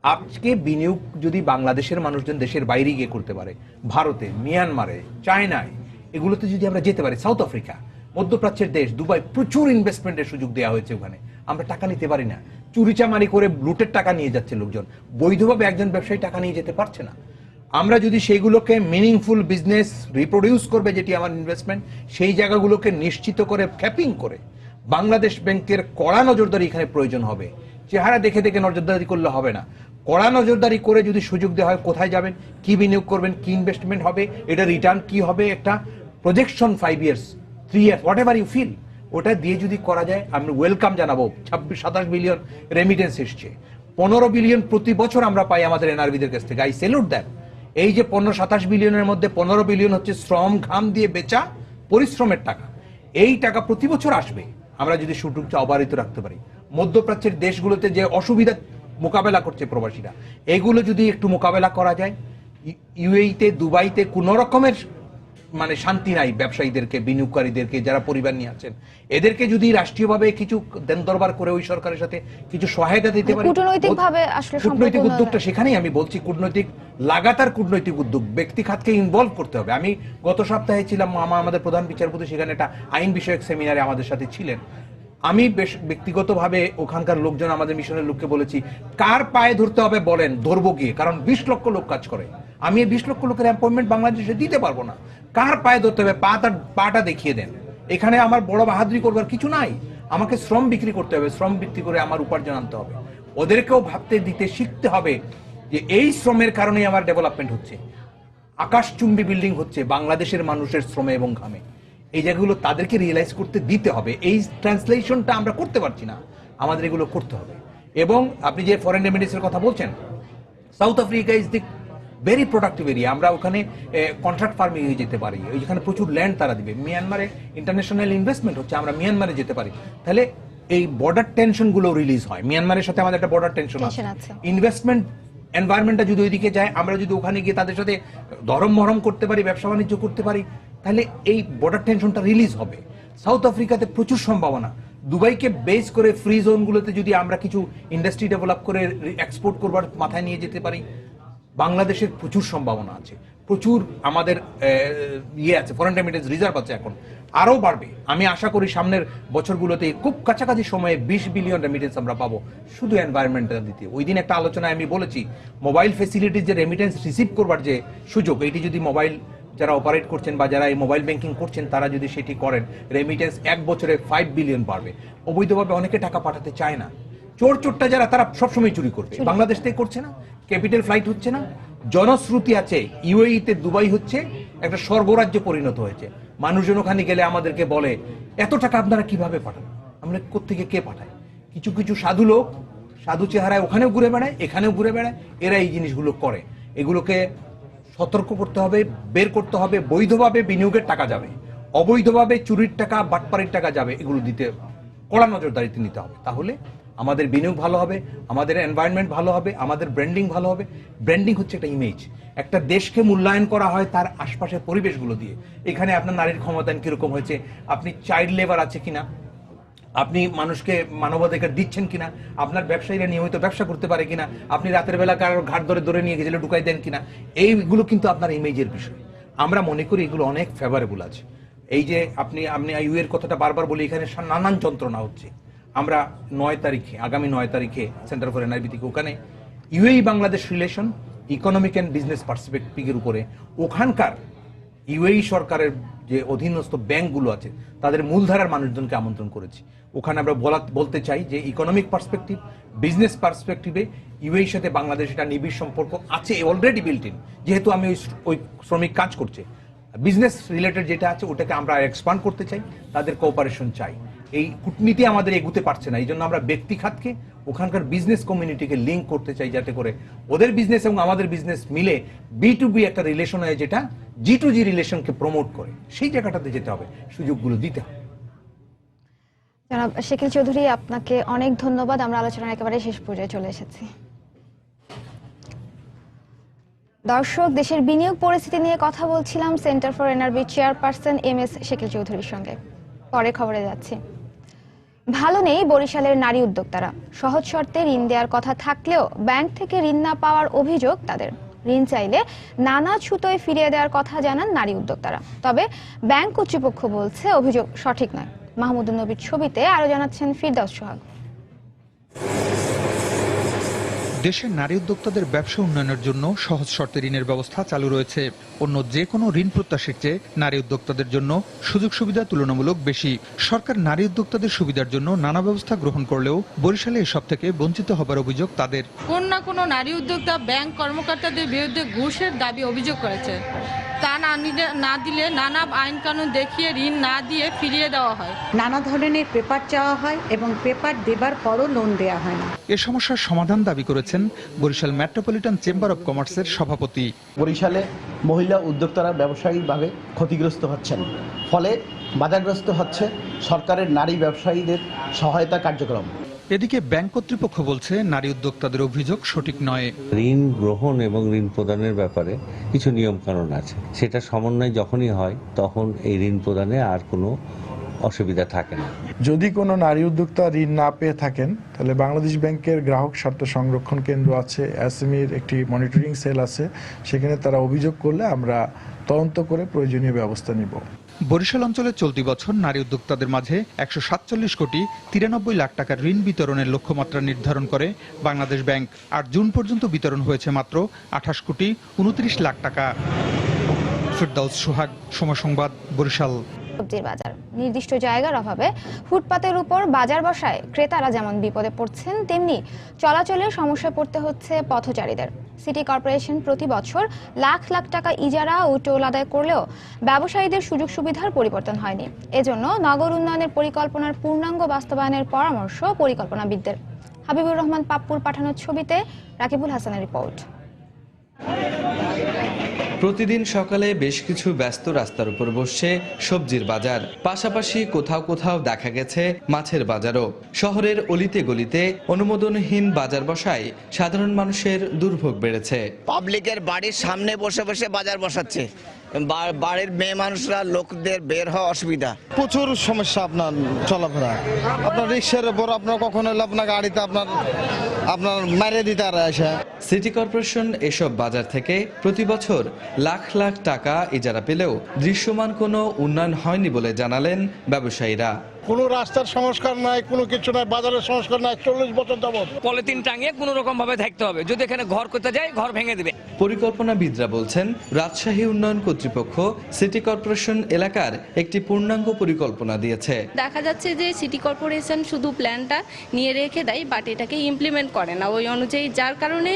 আজকে বিনিয়োগ যদি বাংলাদেশের মানুষজন দেশের বাইরে গিয়ে করতে পারে, ভারতে, মিয়ানমারে, চায়নায়, এগুলোতে যদি আমরা যেতে পারি, সাউথ আফ্রিকা, মধ্যপ্রাচ্যের দেশ, দুবাই, প্রচুর ইনভেস্টমেন্টের সুযোগ দেওয়া হয়েছে ওখানে, আমরা টাকা নিতে পারি না, চুরিচামারি করে লুটের টাকা নিয়ে যাচ্ছে লোকজন, বৈধভাবে একজন ব্যবসায়ী টাকা নিয়ে যেতে পারছে না। আমরা যদি সেইগুলোকে মিনিংফুল বিজনেস রিপ্রোডিউস করবে, যেটি আমার ইনভেস্টমেন্ট, সেই জায়গাগুলোকে নিশ্চিত করে ক্যাপিং করে, বাংলাদেশ ব্যাংকের কড়া নজরদারি এখানে প্রয়োজন হবে। চেহারা দেখে দেখে নজরদারি করলে হবে না, কড়া নজরদারি করে যদি সুযোগ দেওয়া হয়, কোথায় যাবেন, কি বিনিয়োগ করবেন, কি ইনভেস্টমেন্ট হবে, এটা রিটার্ন কি হবে, একটা projection 5 years 3 years whatever you feel, ওটা দিয়ে যদি করা যায়, আমি ওয়েলকাম জানাবো। 26-27 বিলিয়ন রেমিটেন্স এসছে, 15 বিলিয়ন প্রতি বছর আমরা পাই আমাদের এনআরবিদের কাছ থেকে, আই স্যালুট দ্যাট। এই যে 15-27 বিলিয়নের মধ্যে 15 বিলিয়ন হচ্ছে শ্রম ঘাম দিয়ে বেচা পরিশ্রমের টাকা, এই টাকা প্রতি বছর আসবে আমরা যদি সুযোগটা অবারিত রাখতে পারি। মধ্যপ্রাচ্যের দেশগুলোতে যে অসুবিধা মোকাবেলা করছে প্রবাসীরা, এগুলো যদি একটু মোকাবেলা করা যায়, ইউএইতে, দুবাইতে কোনো রকমের মানে শান্তি নাই ব্যবসায়ীদেরকে, বিনিয়োগকারীদেরকে, যারা পরিবার নিয়ে আছেন, এদেরকে যদি রাষ্ট্রীয়ভাবে কিছু দেন দরবার করে ওই সরকারের সাথে কিছু সহায়তা দিতে পারে, কূটনৈতিকভাবে আসলে কূটনৈতিক উদ্যোগটা সেখানেই আমি বলছি, লাগাতার কূটনৈতিক উদ্যোগ, ব্যক্তি খাতকে ইনভলভ করতে হবে। আমি গত সপ্তাহে ছিলাম, আমাদের প্রধান বিচারপতি সেখানে একটা আইন বিষয়ক সেমিনারে আমাদের সাথে ছিলেন। আমি বেশ ব্যক্তিগতভাবে ওখানকার লোকজন, আমাদের মিশনের লোককে বলেছি, কার পায়ে ধরতে হবে বলেন, ধরবো গিয়ে, কারণ 20 লক্ষ লোক কাজ করে, আমি এই 20 লক্ষ লোকের অ্যাপয়েন্টমেন্ট বাংলাদেশে দিতে পারবো না। কার পায়ে ধরতে হবে, পাটা দেখিয়ে দেন। এখানে আমার বড় বাহাদুরি করবার কিছু নাই, আমাকে শ্রম বিক্রি করতে হবে, শ্রম বিক্রি করে আমার উপার্জন আনতে হবে। ওদেরকেও ভাবতে দিতে শিখতে হবে যে এই শ্রমের কারণেই আমার ডেভেলপমেন্ট হচ্ছে, আকাশচুম্বী বিল্ডিং হচ্ছে বাংলাদেশের মানুষের শ্রমে এবং ঘামে। এই জায়গাগুলো তাদেরকে রিয়েলাইজ করতে দিতে হবে। এই ট্রান্সলেশনটা আমরা করতে পারছি না, আমাদের এগুলো করতে হবে। এবং আপনি যে ফরেন রেমিটেন্সের কথা বলছেন, south Africa is the very productive area. আমরা ওখানে কন্ট্রাক্ট ফার্মিং এ যেতে পারি, ওইখানে প্রচুর ল্যান্ড তারা দিবে। মিয়ানমারে ইন্টারন্যাশনাল ইনভেস্টমেন্ট হচ্ছে, আমরা মিয়ানমারে যেতে পারি। তাহলে এই বর্ডার টেনশন গুলো রিলিজ হয়। মিয়ানমারের সাথে আমাদের একটা বর্ডার টেনশন আছে, ইনভেস্টমেন্ট এনভায়রনমেন্টটা যদি ওইদিকে যায়, আমরা যদি ওখানে গিয়ে তাদের সাথে ধরম মরম করতে পারি, ব্যবসা বাণিজ্য করতে পারি, তাহলে এই বর্ডার টেনশনটা রিলিজ হবে। সাউথ আফ্রিকাতে প্রচুর সম্ভাবনা। দুবাইকে বেস করে ফ্রি জোনগুলোতে যদি আমরা কিছু ইন্ডাস্ট্রি ডেভেলপ করে এক্সপোর্ট করবার মাথায় নিয়ে যেতে পারি, বাংলাদেশের প্রচুর সম্ভাবনা আছে, প্রচুর আমাদের আছে, ফরেন রেমিটেন্স রিজার্ভ আছে, এখন আরও বাড়বে। আমি আশা করি সামনের বছরগুলোতে খুব কাছাকাছি সময়ে 20 বিলিয়ন রেমিটেন্স আমরা পাবো শুধু এনভায়রনমেন্টটা দিতে। ওই দিন একটা আলোচনায় আমি বলেছি, মোবাইল ফেসিলিটিস যে রেমিটেন্স রিসিভ করবার যে সুযোগ, এইটি যদি মোবাইল যারা অপারেট করছেন বা যারা এই মোবাইল ব্যাংকিং করছেন তারা যদি সেটি করেন, রেমিটেন্স 1 বছরে 5 বিলিয়ন বাড়বে। অবৈধভাবে অনেকে টাকা পাঠাতে চায় না, চোরটা যারা তারা সবসময় চুরি করবে। বাংলাদেশ থেকে করছে না, ক্যাপিটাল ফ্লাইট হচ্ছে না, জনশ্রুতি আছে ইউএইতে দুবাই হচ্ছে একটা স্বর্গরাজ্য পরিণত হয়েছে। মানুষজন ওখানে গেলে আমাদেরকে বলে, এত টাকা আপনারা কিভাবে পাঠান? আমরা কোত্থেকে কে পাঠায়? কিছু কিছু সাধু লোক সাধু চেহারায় ওখানেও ঘুরে বেড়ায়, এখানেও ঘুরে বেড়ায়, এরা এই জিনিসগুলো করে। এগুলোকে সতর্ক করতে হবে, বের করতে হবে। বৈধভাবে বিনিয়োগের টাকা যাবে, অবৈধভাবে চুরির টাকা, বাটপাড়ির টাকা যাবে, এগুলো দিতে কড়া নজরদারিতে নিতে হবে। তাহলে আমাদের বিনিয়োগ ভালো হবে, আমাদের এনভায়রনমেন্ট ভালো হবে, আমাদের ব্র্যান্ডিং ভালো হবে। ব্র্যান্ডিং হচ্ছে একটা ইমেজ। একটা দেশকে মূল্যায়ন করা হয় তার আশপাশের পরিবেশগুলো দিয়ে। এখানে আপনার নারীর ক্ষমতায়ন কিরকম হয়েছে, আপনি চাইল্ড লেবার আছে কিনা, আপনি মানুষকে মানবাধিকার দিচ্ছেন কিনা, আপনার ব্যবসায়ীরা নিয়মিত ব্যবসা করতে পারে কিনা, আপনি রাতের বেলা কারোর ঘাট ধরে নিয়ে গেলে ঢুকাই দেন কিনা, এইগুলো কিন্তু আপনার ইমেজের বিষয়। আমরা মনে করি এগুলো অনেক ফেভারেবল আছে। এই যে আপনি ইউ এর কথাটা বারবার বলি, এখানে নানান যন্ত্রণা হচ্ছে। আমরা 9 তারিখে, আগামী 9 তারিখে সেন্টার ফর এনআরবি থেকে ওখানে UAE Bangladesh relation, economic and business পার্সপেক্টিভের উপরে ওখানকার ইউএই সরকারের যে অধীনস্থ ব্যাংকগুলো আছে তাদের মূলধারার মানুষজনকে আমন্ত্রণ করেছি। ওখানে আমরা বলতে চাই যে ইকোনমিক পার্সপেক্টিভ, বিজনেস পার্সপেক্টিভে ইউএইর সাথে বাংলাদেশ একটা নিবিড় সম্পর্ক আছে, অলরেডি বিল্ট ইন। যেহেতু আমি ওই শ্রমিক কাজ করছে, বিজনেস রিলেটেড যেটা আছে ওটাকে আমরা এক্সপান্ড করতে চাই, তাদের কোঅপারেশন চাই। এই কূটনীতি আমাদের এগুতে পারছে না, এই জন্য আমরা ব্যক্তি খাতকে ওখানকার বিজনেস কমিউনিটিকে লিঙ্ক করতে চাই, যাতে করে ওদের বিজনেস এবং আমাদের বিজনেস মিলে B2B একটা রিলেশন হয়, যেটা G2G রিলেশনকে প্রমোট করে। সেই জায়গাটাতে যেতে হবে, সুযোগগুলো দিতে হবে। জনাব শাকিল চৌধুরী, আপনাকে অনেক ধন্যবাদ। আমরা আলোচনার একেবারে শেষ পর্যায়ে চলে এসেছি। দর্শক, দেশের বিনিয়োগ পরিস্থিতি নিয়ে কথা বলছিলাম centre for NRB chairperson MS Shakil চৌধুরীর সঙ্গে। পরে খবরে যাচ্ছি। ভালো নেই বরিশালের নারী উদ্যোক্তারা। সহজ শর্তে ঋণ দেওয়ার কথা থাকলেও ব্যাংক থেকে ঋণ না পাওয়ার অভিযোগ তাদের। ঋণ চাইলে নানা ছুতোয় ফিরিয়ে দেওয়ার কথা জানান নারী উদ্যোক্তারা। তবে ব্যাংক কর্তৃপক্ষ বলছে অভিযোগ সঠিক নয়। মাহমুদুন নবীর ছবিতে আরো জানাচ্ছেন ফিরদাউস সোহাগ। দেশের নারী উদ্যোক্তাদের ব্যবসা উন্নয়নের জন্য সহজ শর্তে ঋণের ব্যবস্থা চালু রয়েছে। অন্য যে কোনো ঋণ প্রত্যাশীর চেয়ে নারী উদ্যোক্তাদের জন্য সুযোগ সুবিধা তুলনামূলক বেশি। সরকার নারী উদ্যোক্তাদের সুবিধার জন্য নানা ব্যবস্থা গ্রহণ করলেও বরিশালে এসব থেকে বঞ্চিত হবার অভিযোগ তাদের। কোন না কোনো নারী উদ্যোক্তা ব্যাংক কর্মকর্তাদের বিরুদ্ধে ঘুষের দাবি অভিযোগ করেছে। তা না দিলে নানা আইন কানুন দেখিয়ে ঋণ না দিয়ে ফিরিয়ে দেওয়া হয়। নানা ধরনের পেপার চাওয়া হয় এবং পেপার দেবার পরও লোন দেওয়া হয় না। এ সমস্যার সমাধান দাবি করেছেন বরিশাল মেট্রোপলিটন চেম্বার অব কমার্সের সভাপতি। বরিশালে মহিলা উদ্যোক্তারা ব্যবসায়িকভাবে ক্ষতিগ্রস্ত হচ্ছেন, ফলে বাধাগ্রস্ত হচ্ছে সরকারের নারী ব্যবসায়ীদের সহায়তা কার্যক্রম। এদিকে ব্যাংক কর্তৃপক্ষ বলছে নারী উদ্যোক্তাদের অভিযোগ সঠিক নয়। ঋণ গ্রহণ এবং ঋণ প্রদানের ব্যাপারে কিছু নিয়ম কানুন আছে, সেটা সমন্বয় যখনই হয় তখন এই ঋণ প্রদানে আর কোনো অসুবিধা থাকে না। যদি কোনো নারী উদ্যোক্তা ঋণ না পেয়ে থাকেন, তাহলে বাংলাদেশ ব্যাংকের গ্রাহক স্বার্থ সংরক্ষণ কেন্দ্র আছে, SMEর একটি মনিটরিং সেল আছে, সেখানে তারা অভিযোগ করলে আমরা তদন্ত করে প্রয়োজনীয় ব্যবস্থা নিব। বরিশাল অঞ্চলে চলতি বছর নারী উদ্যোক্তাদের মাঝে 147 কোটি 93 লাখ টাকার ঋণ বিতরণের লক্ষ্যমাত্রা নির্ধারণ করে বাংলাদেশ ব্যাংক। আর জুন পর্যন্ত বিতরণ হয়েছে মাত্র 28 কোটি 29 লাখ টাকা। ফিরদাউস সোহাগ, সময় সংবাদ, বরিশাল। সবজির বাজার নির্দিষ্ট জায়গার অভাবে ফুটপাতের উপর বাজার বসায় ক্রেতারা যেমন বিপদে পড়ছেন, তেমনি চলাচলের সমস্যায় পড়তে হচ্ছে পথচারীদের। সিটি কর্পোরেশন প্রতি বছর লাখ লাখ টাকা ইজারা ও টোল আদায় করলেও ব্যবসায়ীদের সুযোগ সুবিধার পরিবর্তন হয়নি। এজন্য নগর উন্নয়নের পরিকল্পনার পূর্ণাঙ্গ বাস্তবায়নের পরামর্শ পরিকল্পনাবিদদের। হাবিবুর রহমান পাপ্পুর পাঠানো ছবিতে রাকিবুল হাসানের রিপোর্ট। প্রতিদিন সকালে বেশ কিছু ব্যস্ত রাস্তার উপর বসছে সবজির বাজার, পাশাপাশি কোথাও কোথাও দেখা গেছে মাছের বাজারও। শহরের অলিতে গলিতে অনুমোদনহীন বাজার বসায় সাধারণ মানুষের দুর্ভোগ বেড়েছে। পাবলিকের বাড়ির সামনে বসে বসে বাজার বসাচ্ছে, বাড়ির মেয়ে মানুষরা, লোকদের বের হওয়া অসুবিধা। প্রচুর সমস্যা আপনার চলাফেরা, আপনার রিক্সার উপর আপনার কখনো আপনার গাড়িতে আপনার মারিয়ে দিতে আর আসে। সিটি কর্পোরেশন এসব বাজার থেকে প্রতি বছর লাখ লাখ টাকা ইজারা পেলেও দৃশ্যমান কোনো উন্নয়ন হয়নি বলে জানালেন ব্যবসায়ীরা। কোনো রাস্তার সংস্কার নাই, কোনো কিছু নাই, বাজারের সংস্কার নাই। 40 বছর যাবত পলিথিন টাঙিয়ে কোনো রকম ভাবে থাকতে হবে, যদি এখানে ঘর করতে যায় ঘর ভেঙে দিবে। পরিকল্পনাবিদরা বলছেন রাজশাহী উন্নয়ন কর্তৃপক্ষ সিটি কর্পোরেশন এলাকার একটি পূর্ণাঙ্গ পরিকল্পনা দিয়েছে। দেখা যাচ্ছে যে সিটি কর্পোরেশন শুধু প্ল্যানটা নিয়ে রেখে দেয়, বাট এটাকে ইমপ্লিমেন্ট করে না ওই অনুযায়ী, যার কারণে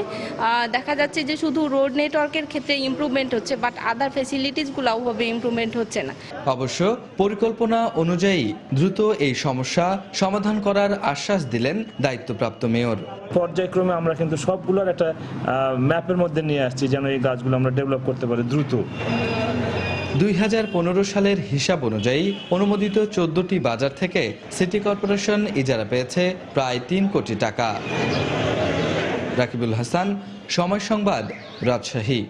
দেখা যাচ্ছে যে শুধু রোড নেটওয়ার্কের ক্ষেত্রে ইমপ্রুভমেন্ট হচ্ছে, বাট আদার ফ্যাসিলিটিসগুলো ওভাবে ইমপ্রুভমেন্ট হচ্ছে না। অবশ্য পরিকল্পনা অনুযায়ী দ্রুত এই সমস্যা সমাধান করার আশ্বাস দিলেন দায়িত্বপ্রাপ্ত মেয়র। পর্যায়ক্রমে আমরা কিন্তু সবগুলোর একটা ম্যাপের মধ্যে নিয়ে আসছি, যেন এই গাছগুলো আমরা ডেভেলপ করতে পারি দ্রুত। 2015 সালের হিসাব অনুযায়ী অনুমোদিত 14টি বাজার থেকে সিটি কর্পোরেশন ইজারা পেয়েছে প্রায় 3 কোটি টাকা। রাকিবুল হাসান, সময় সংবাদ, রাজশাহী।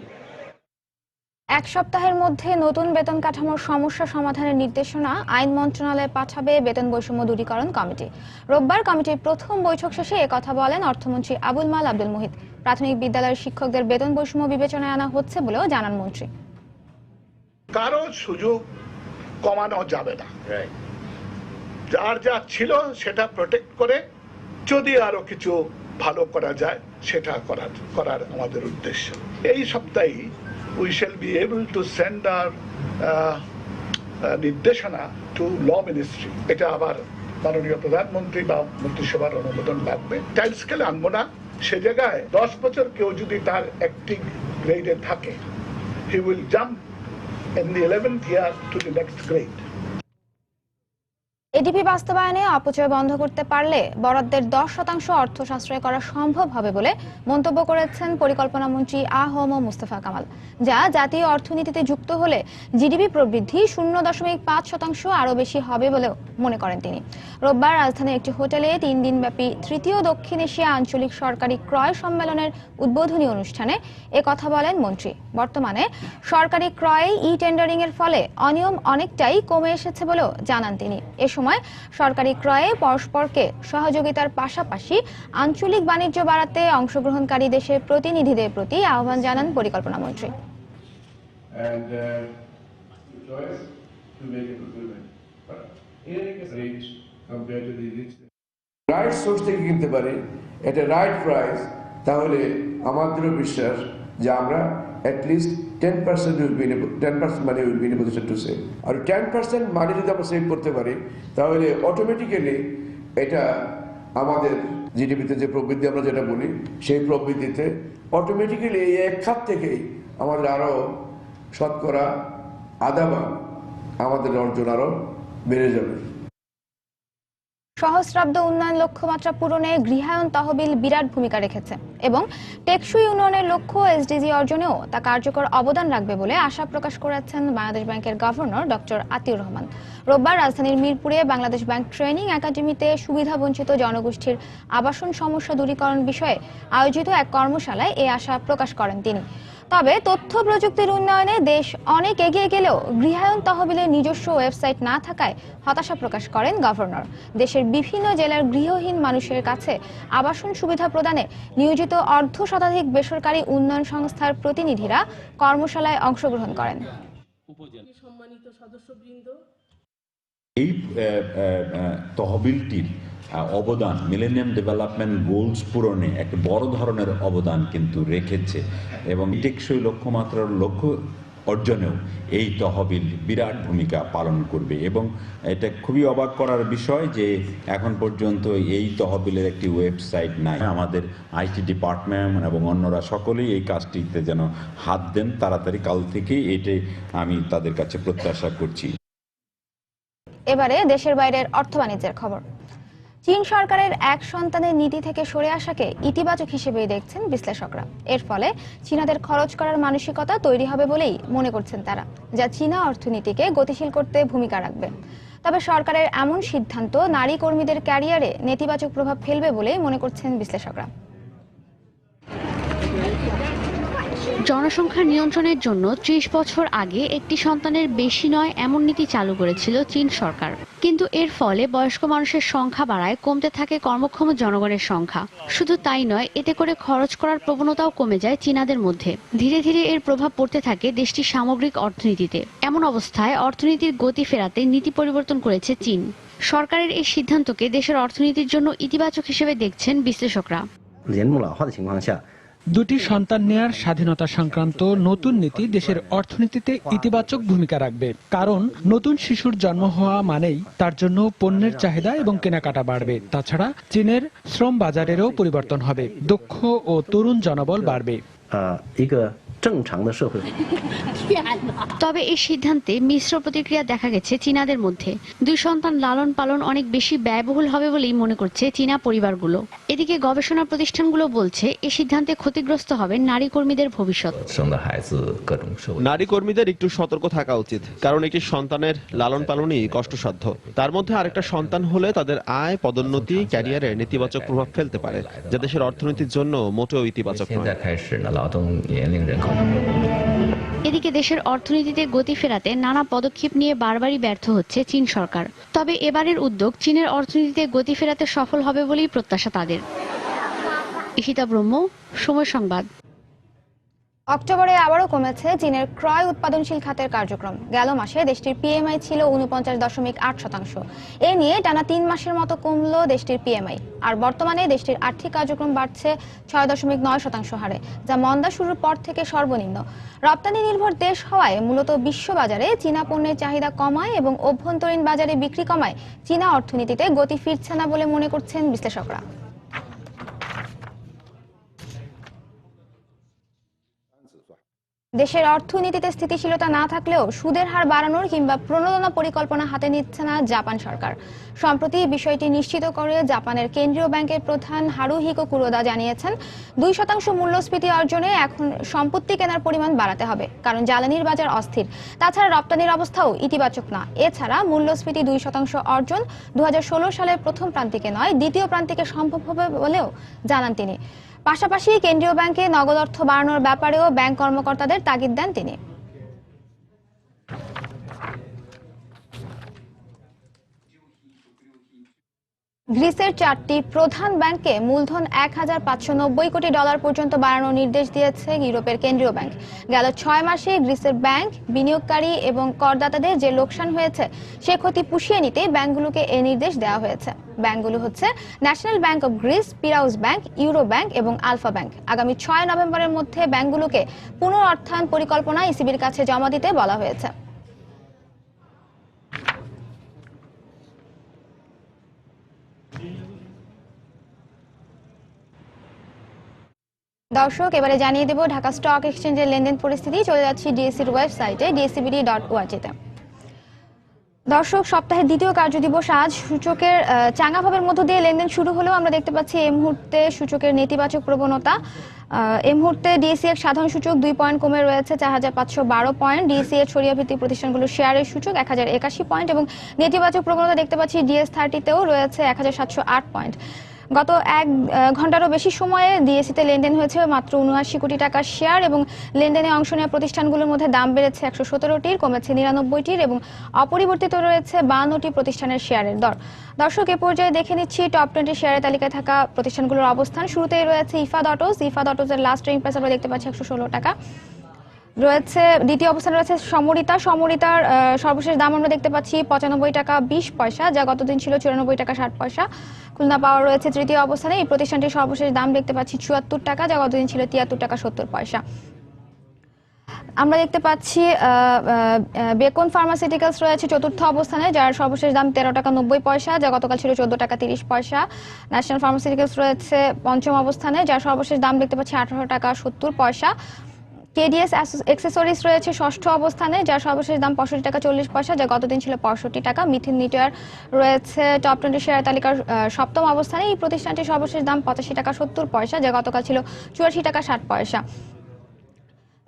এক সপ্তাহের মধ্যে নতুন বেতন কাঠামোর সমস্যা সমাধানের নির্দেশনা আইন মন্ত্রণালয়ে পাঠাবে বেতন বৈষম্য দূরীকরণ কমিটি। রোববার কমিটির প্রথম বৈঠক শেষে একথা বলেন অর্থমন্ত্রী আবুল মাল আব্দুল মুহিত। প্রাথমিক বিদ্যালয়ের শিক্ষকদের বেতন বৈষম্য বিবেচনায় আনা হচ্ছে বলেও জানান মন্ত্রী। কারো সুযোগ কমানো যাবে না, যার যা ছিল সেটা প্রোটেক্ট করে যদি আরো কিছু ভালো করা যায় সেটা করার আমাদের উদ্দেশ্য। এই সপ্তাহে we shall be able to send our নির্দেশনা to law ministry. এটা আবার মাননীয় প্রধানমন্ত্রী বা মন্ত্রিসভার অনুমোদন লাগবে। টাইম স্কেলে আনবো না, সে জায়গায় 10 বছর কেউ যদি তার অ্যাক্টিং গ্রেডে থাকে, he will jump in the 11th year to the next grade. ADP বাস্তবায়নে অপচয় বন্ধ করতে পারলে বরাদ্দের 10% অর্থ সাশ্রয় করা সম্ভব হবে বলে মন্তব্য করেছেন পরিকল্পনা মন্ত্রী আ.হ.ম মুস্তফা কামাল, যা জাতীয় অর্থনীতিতে যুক্ত হলে জিডিপি প্রবৃদ্ধি 0.5% আরও বেশি হবে বলেও মনে করেন তিনি। রোববার রাজধানীর একটি হোটেলে 3 দিনব্যাপী তৃতীয় দক্ষিণ এশিয়া আঞ্চলিক সরকারি ক্রয় সম্মেলনের উদ্বোধনী অনুষ্ঠানে কথা বলেন মন্ত্রী। বর্তমানে সরকারি ক্রয়ে ই টেন্ডারিং এর ফলে অনিয়ম অনেকটাই কমে এসেছে বলেও জানান তিনি। এ সময় সরকারি ক্রয়ে পরস্পরকে সহযোগিতার পাশাপাশি আঞ্চলিক বাণিজ্য বাড়াতে অংশগ্রহণকারী দেশের প্রতিনিধিদের প্রতি আহ্বান জানান পরিকল্পনা মন্ত্রী। রাইট সোর্স থেকে কিনতে পারি, এটা রাইট প্রাইস, তাহলে আমাদেরও বিশ্বাস যে আমরা at least 10% money will be in a position to save. আর 10% মানি যদি আমরা সেভ করতে পারি তাহলে অটোমেটিক্যালি এটা আমাদের জিডিপিতে যে প্রবৃদ্ধি আমরা যেটা বলি সেই প্রবৃদ্ধিতে অটোমেটিক্যালি এই এক খাত থেকেই আমাদের আরও শতকরা আধা ভাগ আমাদের অর্জন আরও বেড়ে যাবে। সহস্রাব্দ উন্নয়ন লক্ষ্যমাত্রা পূরণে গৃহায়ন তহবিল বিরাট ভূমিকা রেখেছে এবং টেকসই উন্নয়নের লক্ষ্য এসডিজি অর্জনেও তা কার্যকর অবদান রাখবে বলে আশা প্রকাশ করেছেন বাংলাদেশ ব্যাংকের গভর্নর ডক্টর আতিউর রহমান। রোববার রাজধানীর মিরপুরে বাংলাদেশ ব্যাংক ট্রেনিং একাডেমিতে সুবিধাবঞ্চিত জনগোষ্ঠীর আবাসন সমস্যা দূরীকরণ বিষয়ে আয়োজিত এক কর্মশালায় এই আশা প্রকাশ করেন তিনি। তবে তথ্য প্রযুক্তির উন্নয়নে দেশ অনেক এগিয়ে গেলেও গৃহায়ন তহবিলের নিজস্ব ওয়েবসাইট না থাকায় হতাশা প্রকাশ করেন গভর্নর। দেশের বিভিন্ন জেলার গৃহহীন মানুষের কাছে আবাসন সুবিধা প্রদানে নিয়োজিত 1/2 শতাধিক বেসরকারি উন্নয়ন সংস্থার প্রতিনিধিরা কর্মশালায় অংশগ্রহণ করেন। এই তহবিলটির অবদান মিলেনিয়াম ডেভেলপমেন্ট গোলস পূরণে একটা বড় ধরনের অবদান কিন্তু রেখেছে এবং টেকসই লক্ষ্যমাত্রার লক্ষ্য অর্জনেও এই তহবিল বিরাট ভূমিকা পালন করবে। এবং এটা খুবই অবাক করার বিষয় যে এখন পর্যন্ত এই তহবিলের একটি ওয়েবসাইট নাই। আমাদের আইটি ডিপার্টমেন্ট এবং অন্যরা সকলেই এই কাজটিতে যেন হাত দেন তাড়াতাড়ি, কাল থেকেই এটাই আমি তাদের কাছে প্রত্যাশা করছি। এবারে দেশের বাইরের অর্থ বাণিজ্যের খবর। চীন সরকারের এক সন্তানের নীতি থেকে সরে আসাকে ইতিবাচক হিসেবেই দেখছেন বিশ্লেষকরা। এর ফলে চীনাদের খরচ করার মানসিকতা তৈরি হবে বলেই মনে করছেন তারা, যা চীনা অর্থনীতিকে গতিশীল করতে ভূমিকা রাখবে। তবে সরকারের এমন সিদ্ধান্ত নারী কর্মীদের ক্যারিয়ারে নেতিবাচক প্রভাব ফেলবে বলেই মনে করছেন বিশ্লেষকরা। জনসংখ্যা নিয়ন্ত্রণের জন্য ৩০ বছর আগে একটি সন্তানের বেশি নয় এমন নীতি চালু করেছিল চীন সরকার। কিন্তু এর ফলে বয়স্ক মানুষের সংখ্যা বাড়ায় কমতে থাকে কর্মক্ষম জনগণের সংখ্যা। শুধু তাই নয়, এতে করে খরচ করার প্রবণতাও কমে যায় চীনাদের মধ্যে। ধীরে ধীরে এর প্রভাব পড়তে থাকে দেশটির সামগ্রিক অর্থনীতিতে। এমন অবস্থায় অর্থনীতির গতি ফেরাতে নীতি পরিবর্তন করেছে চীন। সরকারের এই সিদ্ধান্তকে দেশের অর্থনীতির জন্য ইতিবাচক হিসেবে দেখছেন বিশ্লেষকরা। দুটি সন্তান নেয়ার স্বাধীনতা সংক্রান্ত নতুন নীতি দেশের অর্থনীতিতে ইতিবাচক ভূমিকা রাখবে, কারণ নতুন শিশুর জন্ম হওয়া মানেই তার জন্য পণ্যের চাহিদা এবং কেনাকাটা বাড়বে। তাছাড়া চীনের শ্রম বাজারেরও পরিবর্তন হবে, দক্ষ ও তরুণ জনবল বাড়বে। তবে এই সিদ্ধান্তে মিশ্র প্রতিক্রিয়া দেখা গেছে চীনাদের মধ্যে। দুই সন্তান লালন পালন অনেক বেশি ব্যয়বহুল হবে বলেই মনে করছে চীনা পরিবারগুলো। এদিকে গবেষণা প্রতিষ্ঠানগুলো বলছে এই সিদ্ধান্তে ক্ষতিগ্রস্ত হবে নারী কর্মীদের ভবিষ্যৎ। নারী কর্মীদের একটু সতর্ক থাকা উচিত, কারণ একটি সন্তানের লালন পালনই কষ্টসাধ্য। তার মধ্যে আরেকটা সন্তান হলে তাদের আয়, পদোন্নতি, ক্যারিয়ারে নেতিবাচক প্রভাব ফেলতে পারে, যা দেশের অর্থনীতির জন্য মোটেও ইতিবাচক নয়। এদিকে দেশের অর্থনীতিতে গতি ফেরাতে নানা পদক্ষেপ নিয়ে বারবারই ব্যর্থ হচ্ছে চীন সরকার। তবে এবারের উদ্যোগ চীনের অর্থনীতিতে গতি ফেরাতে সফল হবে বলেই প্রত্যাশা তাদের। ঈশিতা ব্রহ্ম, সময় সংবাদ। অক্টোবরে আবারও কমেছে চীনের ক্রয় উৎপাদনশীল খাতের কার্যক্রম। গেল মাসে দেশটির পিএমআই ছিল ৪৯.৮%। এ নিয়ে টানা ৩ মাসের মতো কমল দেশটির পিএমআই। আর বর্তমানে দেশটির আর্থিক কার্যক্রম বাড়ছে ৬.৯% হারে, যা মন্দা শুরুর পর থেকে সর্বনিম্ন। রপ্তানি নির্ভর দেশ হওয়ায় মূলত বিশ্ববাজারে চীনা পণ্যের চাহিদা কমায় এবং অভ্যন্তরীণ বাজারে বিক্রি কমায় চীনা অর্থনীতিতে গতি ফিরছে না বলে মনে করছেন বিশ্লেষকরা। দেশের অর্থনীতিতে স্থিতিশীলতা না থাকলেও সুদের হার বাড়ানোর কিংবা প্রণোদনা পরিকল্পনা হাতে নিচ্ছে না জাপান সরকার। সম্প্রতি বিষয়টি নিশ্চিত করে জাপানের কেন্দ্রীয় ব্যাংকের প্রধান হারুহিকো কুরোদা জানিয়েছেন, 2% মূল্যস্ফীতি অর্জনে এখন সম্পত্তি কেনার পরিমাণ বাড়াতে হবে, কারণ জ্বালানির বাজার অস্থির। তাছাড়া রপ্তানির অবস্থাও ইতিবাচক না। এছাড়া মূল্যস্ফীতি 2% অর্জন 2016 সালের প্রথম প্রান্তিকে নয়, দ্বিতীয় প্রান্তিকে সম্ভব হবে বলেও জানান তিনি। পাশাপাশি কেন্দ্রীয় ব্যাংকে নগদ অর্থ বাড়ানোর ব্যাপারেও ব্যাংক কর্মকর্তাদের তাগিদ দেন তিনি। গ্রিসের 4টি প্রধান ব্যাংকে মূলধন $1,590 কোটি পর্যন্ত বাড়ানোর নির্দেশ দিয়েছে ইউরোপের কেন্দ্রীয় ব্যাংক। গেল 6 মাসে গ্রিসের ব্যাংক, বিনিয়োগকারী এবং করদাতাদের যে লোকসান হয়েছে সে ক্ষতি পুষিয়ে নিতে ব্যাংকগুলোকে এই নির্দেশ দেওয়া হয়েছে। ব্যাংকগুলো হচ্ছে National Bank of Greece, Piraeus Bank, Euro Bank এবং আলফা ব্যাংক। আগামী 6 নভেম্বরের মধ্যে ব্যাংকগুলোকে পুনরুত্থান পরিকল্পনা ইসিবির কাছে জমা দিতে বলা হয়েছে। দর্শক, এবারে জানিয়ে দেব ঢাকা স্টক এক্সচেঞ্জের লেনদেন পরিস্থিতি। চলে যাচ্ছি ডিএসসির ওয়েবসাইটে dscbd.org তে। দর্শক, সপ্তাহের দ্বিতীয় কার্যদিবস আজ। সূচকের চাঙ্গা ভাবের মধ্য দিয়ে লেনদেন শুরু হলেও আমরা দেখতে পাচ্ছি এই মুহূর্তে সূচকের নেতিবাচক প্রবণতা। এই মুহূর্তে ডিএসসিএক্স সাধারণ সূচক 2 পয়েন্ট কমে রয়েছে 4,512 পয়েন্ট। ডিএসসি এর ছড়িয়া ভিত্তিক প্রতিষ্ঠানগুলোর শেয়ারের সূচক 1081 পয়েন্ট এবং নেতিবাচক প্রবণতা দেখতে পাচ্ছি ডিএস30তেও রয়েছে 1708 পয়েন্ট। গত 1 ঘন্টারও বেশি সময়ে ডিএসসিতে লেনদেন হয়েছে মাত্র 79 কোটি টাকার শেয়ার এবং লেনদেনে অংশ নেওয়া প্রতিষ্ঠানগুলোর মধ্যে দাম বেড়েছে 117টির, কমেছে 99টির এবং অপরিবর্তিত রয়েছে 52টি প্রতিষ্ঠানের শেয়ারের দর। দর্শক, এ পর্যায়ে দেখে নিচ্ছি টপ 20 শেয়ারের তালিকায় থাকা প্রতিষ্ঠানগুলোর অবস্থান। শুরুতেই রয়েছে ইফাদ অটোস। ইফাদ অটোসের লাস্ট ট্রেডিং প্রাইস আমরা দেখতে পাচ্ছি 116 টাকা রয়েছে। দ্বিতীয় অবস্থানে রয়েছে সমরিতা। সমরিতার সর্বশেষ দাম আমরা দেখতে পাচ্ছি 95 টাকা 20 পয়সা, যা গতদিন ছিল 94 টাকা 60 পয়সা। খুলনা পাওয়ার রয়েছে তৃতীয় অবস্থানে। এই প্রতিষ্ঠানটির সর্বশেষ দাম দেখতে পাচ্ছি 74 টাকা, যা গতদিন ছিল 73 টাকা 70 পয়সা। আমরা দেখতে পাচ্ছি বেকন ফার্মাসিউটিক্যালস রয়েছে চতুর্থ অবস্থানে, যার সর্বশেষ দাম 13 টাকা 90 পয়সা, যা গতকাল ছিল 14 টাকা 30 পয়সা। ন্যাশনাল ফার্মাসিউটিক্যালস রয়েছে পঞ্চম অবস্থানে, যার সর্বশেষ দাম দেখতে পাচ্ছি 18 টাকা 70 পয়সা। কেডিএস অ্যাক্সেসরিজ রয়েছে ষষ্ঠ অবস্থানে, যার সর্বশেষ দাম 65 টাকা 40 পয়সা, যা গতদিন ছিল 65 টাকা। মিথিন নিটওয়্যার রয়েছে টপ 20 শেয়ার তালিকার সপ্তম অবস্থানে। এই প্রতিষ্ঠানটির সর্বশেষ দাম 85 টাকা 70 পয়সা, যা গতকাল ছিল 84 টাকা 60 পয়সা।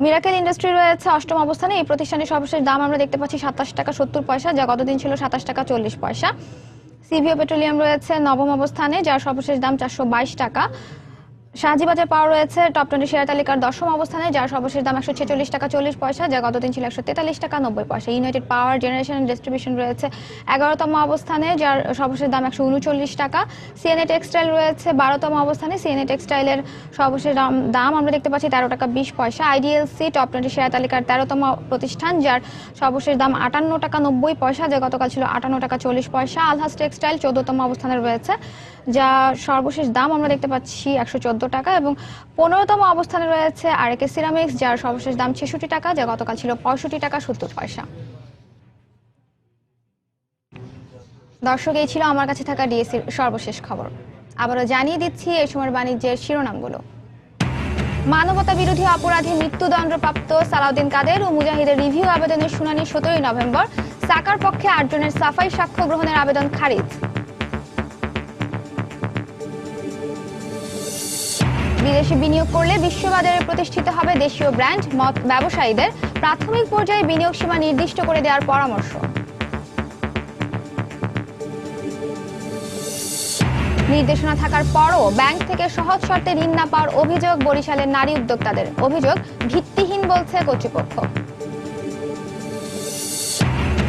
মিরাকেল ইন্ডাস্ট্রি রয়েছে অষ্টম অবস্থানে। এই প্রতিষ্ঠানের সর্বশেষ দাম আমরা দেখতে পাচ্ছি 27 টাকা 70 পয়সা, যা গতদিন ছিল 27 টাকা 40 পয়সা। সিভিও পেট্রোলিয়াম রয়েছে নবম অবস্থানে, যার সর্বশেষ দাম 422 টাকা। শাহজি বাজার পাওয়ার রয়েছে টপ 20 শেয়ার তালিকার দশম অবস্থানে, যার সর্বশেষ দাম 146 টাকা 40 পয়সা, যা গতদিন ছিল 143 টাকা 90 পয়সা। United Power Generation and Distribution রয়েছে 11তম অবস্থানে, যার সর্বশেষ দাম 139 টাকা। সিএনএ টেক্সটাইল রয়েছে 12তম অবস্থানে। সিএনএ টেক্সটাইলের সর্বশেষ দাম আমরা দেখতে পাচ্ছি 13 টাকা 20 পয়সা। আইডিএলসি টপ 20 শেয়ার তালিকার 13তম প্রতিষ্ঠান, যার সর্বশেষ দাম 58 টাকা 90 পয়সা, যা গতকাল ছিল 58 টাকা 40 পয়সা। আলহাজ টেক্সটাইল 14তম অবস্থানে রয়েছে, যা সর্বশেষ দাম আমরা দেখতে পাচ্ছি 114 টাকা। এবং 15তম অবস্থানে রয়েছে আরকে সিরামিক্স, যার সর্বশেষ দাম 66 টাকা, যা গতকাল ছিল 65 টাকা 70 পয়সা। দর্শক, এই ছিল আমার কাছে থাকা ডিএসসির সর্বশেষ খবর। আবারও জানিয়ে দিচ্ছি এই সময়ের বাণিজ্যের শিরোনামগুলো। মানবতা বিরোধী অপরাধে মৃত্যুদণ্ডপ্রাপ্ত সালাউদ্দিন কাদের ও মুজাহিদের রিভিউ আবেদনের শুনানি 17 নভেম্বর। সাকার পক্ষে 8 জনের সাফাই সাক্ষ্য গ্রহণের আবেদন খারিজ। বিদেশে বিনিয়োগ করলে বিশ্ববাজারে প্রতিষ্ঠিত হবে দেশীয় ব্র্যান্ড। মত ব্যবসায়ীদের প্রাথমিক পর্যায়ে বিনিয়োগ সীমা নির্দিষ্ট করে দেওয়ার পরামর্শ। নির্দেশনা থাকার পরও ব্যাংক থেকে সহজ শর্তে ঋণ না পাওয়ার অভিযোগ বরিশালের নারী উদ্যোক্তাদের। অভিযোগ ভিত্তিহীন বলছে কর্তৃপক্ষ।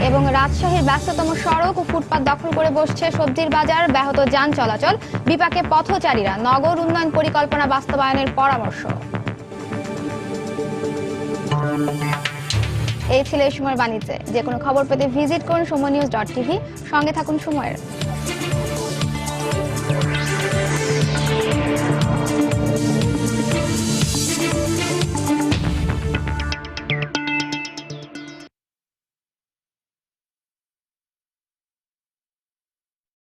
এবং রাজশাহীর ব্যস্ততম সড়ক ও ফুটপাত দখল করে বসছে সবজির বাজার। ব্যাহত যান চলাচল, বিপাকে পথচারীরা। নগর উন্নয়ন পরিকল্পনা বাস্তবায়নের পরামর্শ। এই ছিল এই সময়ের বাণিজ্যে। যে কোনো খবর পেতে ভিজিট করুন সময় নিউজ.tv। সঙ্গে থাকুন সময়ের।